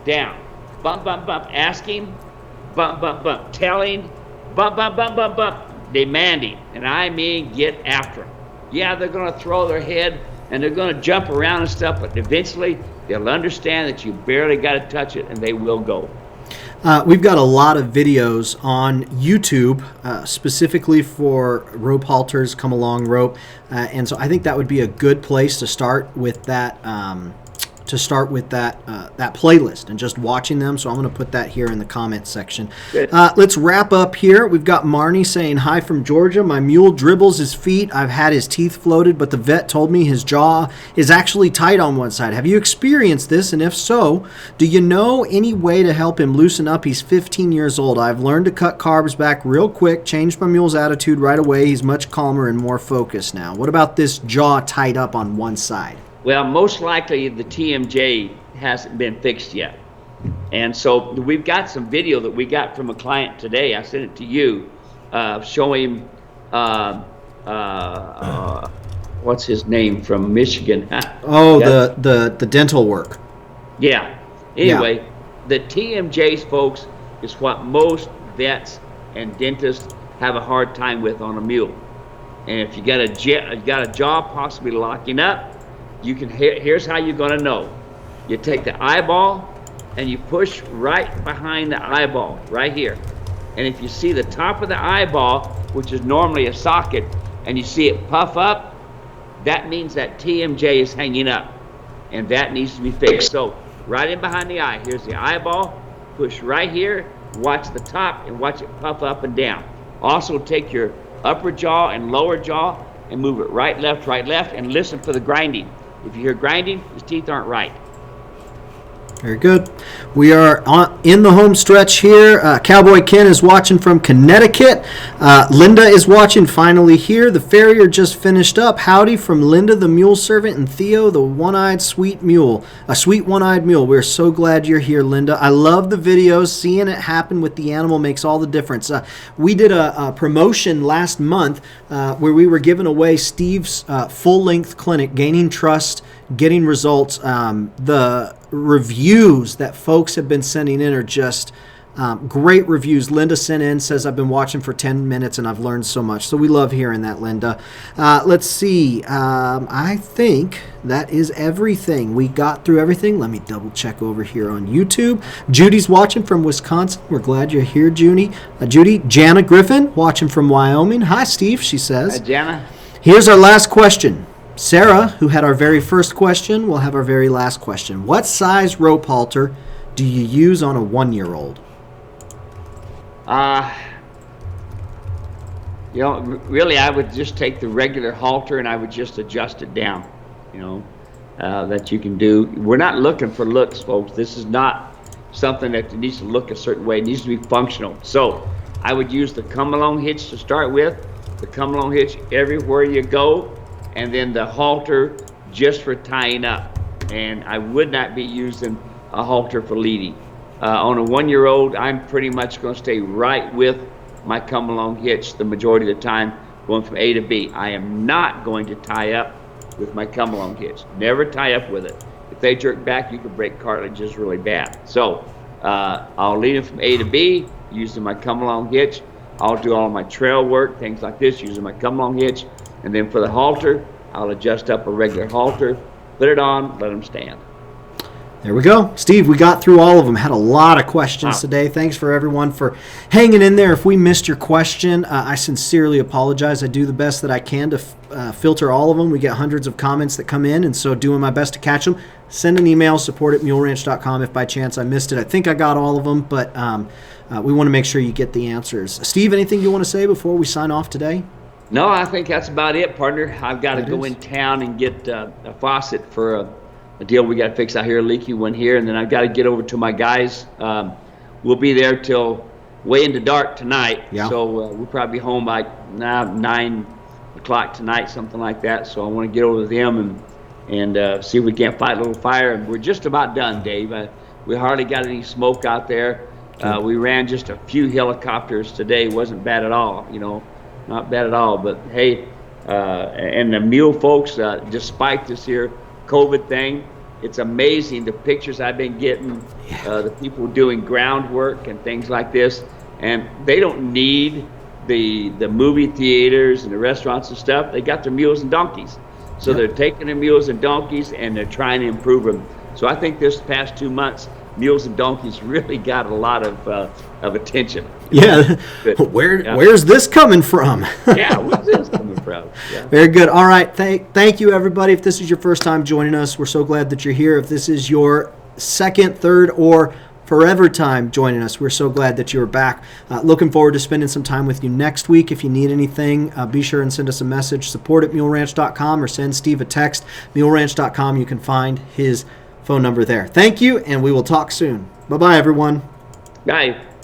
down, bump, bump, bump, asking, bump, bump, bump, telling, bump, bump, bump, bump, bump, demanding. And I mean get after them. Yeah, they're going to throw their head and they're going to jump around and stuff, but eventually they'll understand that you barely got to touch it and they will go. We've got a lot of videos on YouTube specifically for rope halters, come along rope, and so I think that would be a good place to start with that. That playlist and just watching them. So I'm going to put that here in the comments section. Let's wrap up here. We've got Marnie saying hi from Georgia. My mule dribbles his feet. I've had his teeth floated, but the vet told me his jaw is actually tight on one side. Have you experienced this? And if so, do you know any way to help him loosen up? He's 15 years old. I've learned to cut carbs back real quick, changed my mule's attitude right away. He's much calmer and more focused now. What about this jaw tied up on one side? Well, most likely the TMJ hasn't been fixed yet. And so we've got some video that we got from a client today. I sent it to you, showing what's his name from Michigan? Oh, the dental work. Yeah. Anyway, the TMJs, folks, is what most vets and dentists have a hard time with on a mule. And if you got a jaw possibly locking up, you can. Here's how you're going to know. You take the eyeball and you push right behind the eyeball, right here. And if you see the top of the eyeball, which is normally a socket, and you see it puff up, that means that TMJ is hanging up, and that needs to be fixed. So right in behind the eye, here's the eyeball. Push right here. Watch the top and watch it puff up and down. Also take your upper jaw and lower jaw and move it right, left, and listen for the grinding. If you hear grinding, his teeth aren't right. Very good. We are in the home stretch here. Cowboy Ken is watching from Connecticut. Linda is watching finally here. The farrier just finished up. Howdy from Linda, the mule servant, and Theo, the one-eyed sweet mule. A sweet one-eyed mule. We're so glad you're here, Linda. I love the videos. Seeing it happen with the animal makes all the difference. We did a promotion last month where we were giving away Steve's full-length clinic, Gaining Trust, Getting Results. The reviews that folks have been sending in are just great reviews. Linda sent in, says, I've been watching for 10 minutes and I've learned so much. So we love hearing that, Linda. Let's see. I think that is everything. We got through everything. Let me double check over here on YouTube. Judy's watching from Wisconsin. We're glad you're here, Judy. Jana Griffin watching from Wyoming. Hi, Steve, she says. Hi, Jana. Here's our last question. Sarah, who had our very first question, will have our very last question. What size rope halter do you use on a 1-year-old? Really, I would just take the regular halter and I would just adjust it down, that you can do. We're not looking for looks, folks. This is not something that needs to look a certain way. It needs to be functional. So I would use the come-along hitch to start with, the come-along hitch everywhere you go, and then the halter just for tying up. And I would not be using a halter for leading. On a 1-year-old, I'm pretty much going to stay right with my come-along hitch the majority of the time, going from A to B. I am not going to tie up with my come-along hitch. Never tie up with it. If they jerk back, you can break cartilages really bad. So I'll lead them from A to B using my come-along hitch. I'll do all my trail work, things like this, using my come-along hitch. And then for the halter, I'll adjust up a regular halter, put it on, let them stand. There we go. Steve, we got through all of them. Had a lot of questions today. Thanks for everyone for hanging in there. If we missed your question, I sincerely apologize. I do the best that I can to filter all of them. We get hundreds of comments that come in, and so doing my best to catch them. Send an email, support@muleranch.com if by chance I missed it. I think I got all of them, but we want to make sure you get the answers. Steve, anything you want to say before we sign off today? No, I think that's about it, partner. I've got to go in town and get a faucet for a deal we got to fix out here, a leaky one here, and then I've got to get over to my guys. We'll be there till way into dark tonight, so we'll probably be home by 9 o'clock tonight, something like that. So I want to get over to them and and see if we can't fight a little fire. And we're just about done, Dave. We hardly got any smoke out there. We ran just a few helicopters today. Wasn't bad at all, not bad at all. But hey, and the mule folks, despite this here COVID thing, it's amazing the pictures I've been getting, the people doing groundwork and things like this, and they don't need the movie theaters and the restaurants and stuff. They got their mules and donkeys. So they're taking their mules and donkeys and they're trying to improve them. So I think this past 2 months, mules and donkeys really got a lot of attention. Yeah. Where's this coming from? Yeah, where's this coming from? Yeah. Very good. All right. Thank you, everybody. If this is your first time joining us, we're so glad that you're here. If this is your second, third, or forever time joining us, we're so glad that you're back. Looking forward to spending some time with you next week. If you need anything, be sure and send us a message, support@muleranch.com, or send Steve a text, muleranch.com. You can find his phone number there. Thank you, and we will talk soon. Bye-bye, everyone. Bye.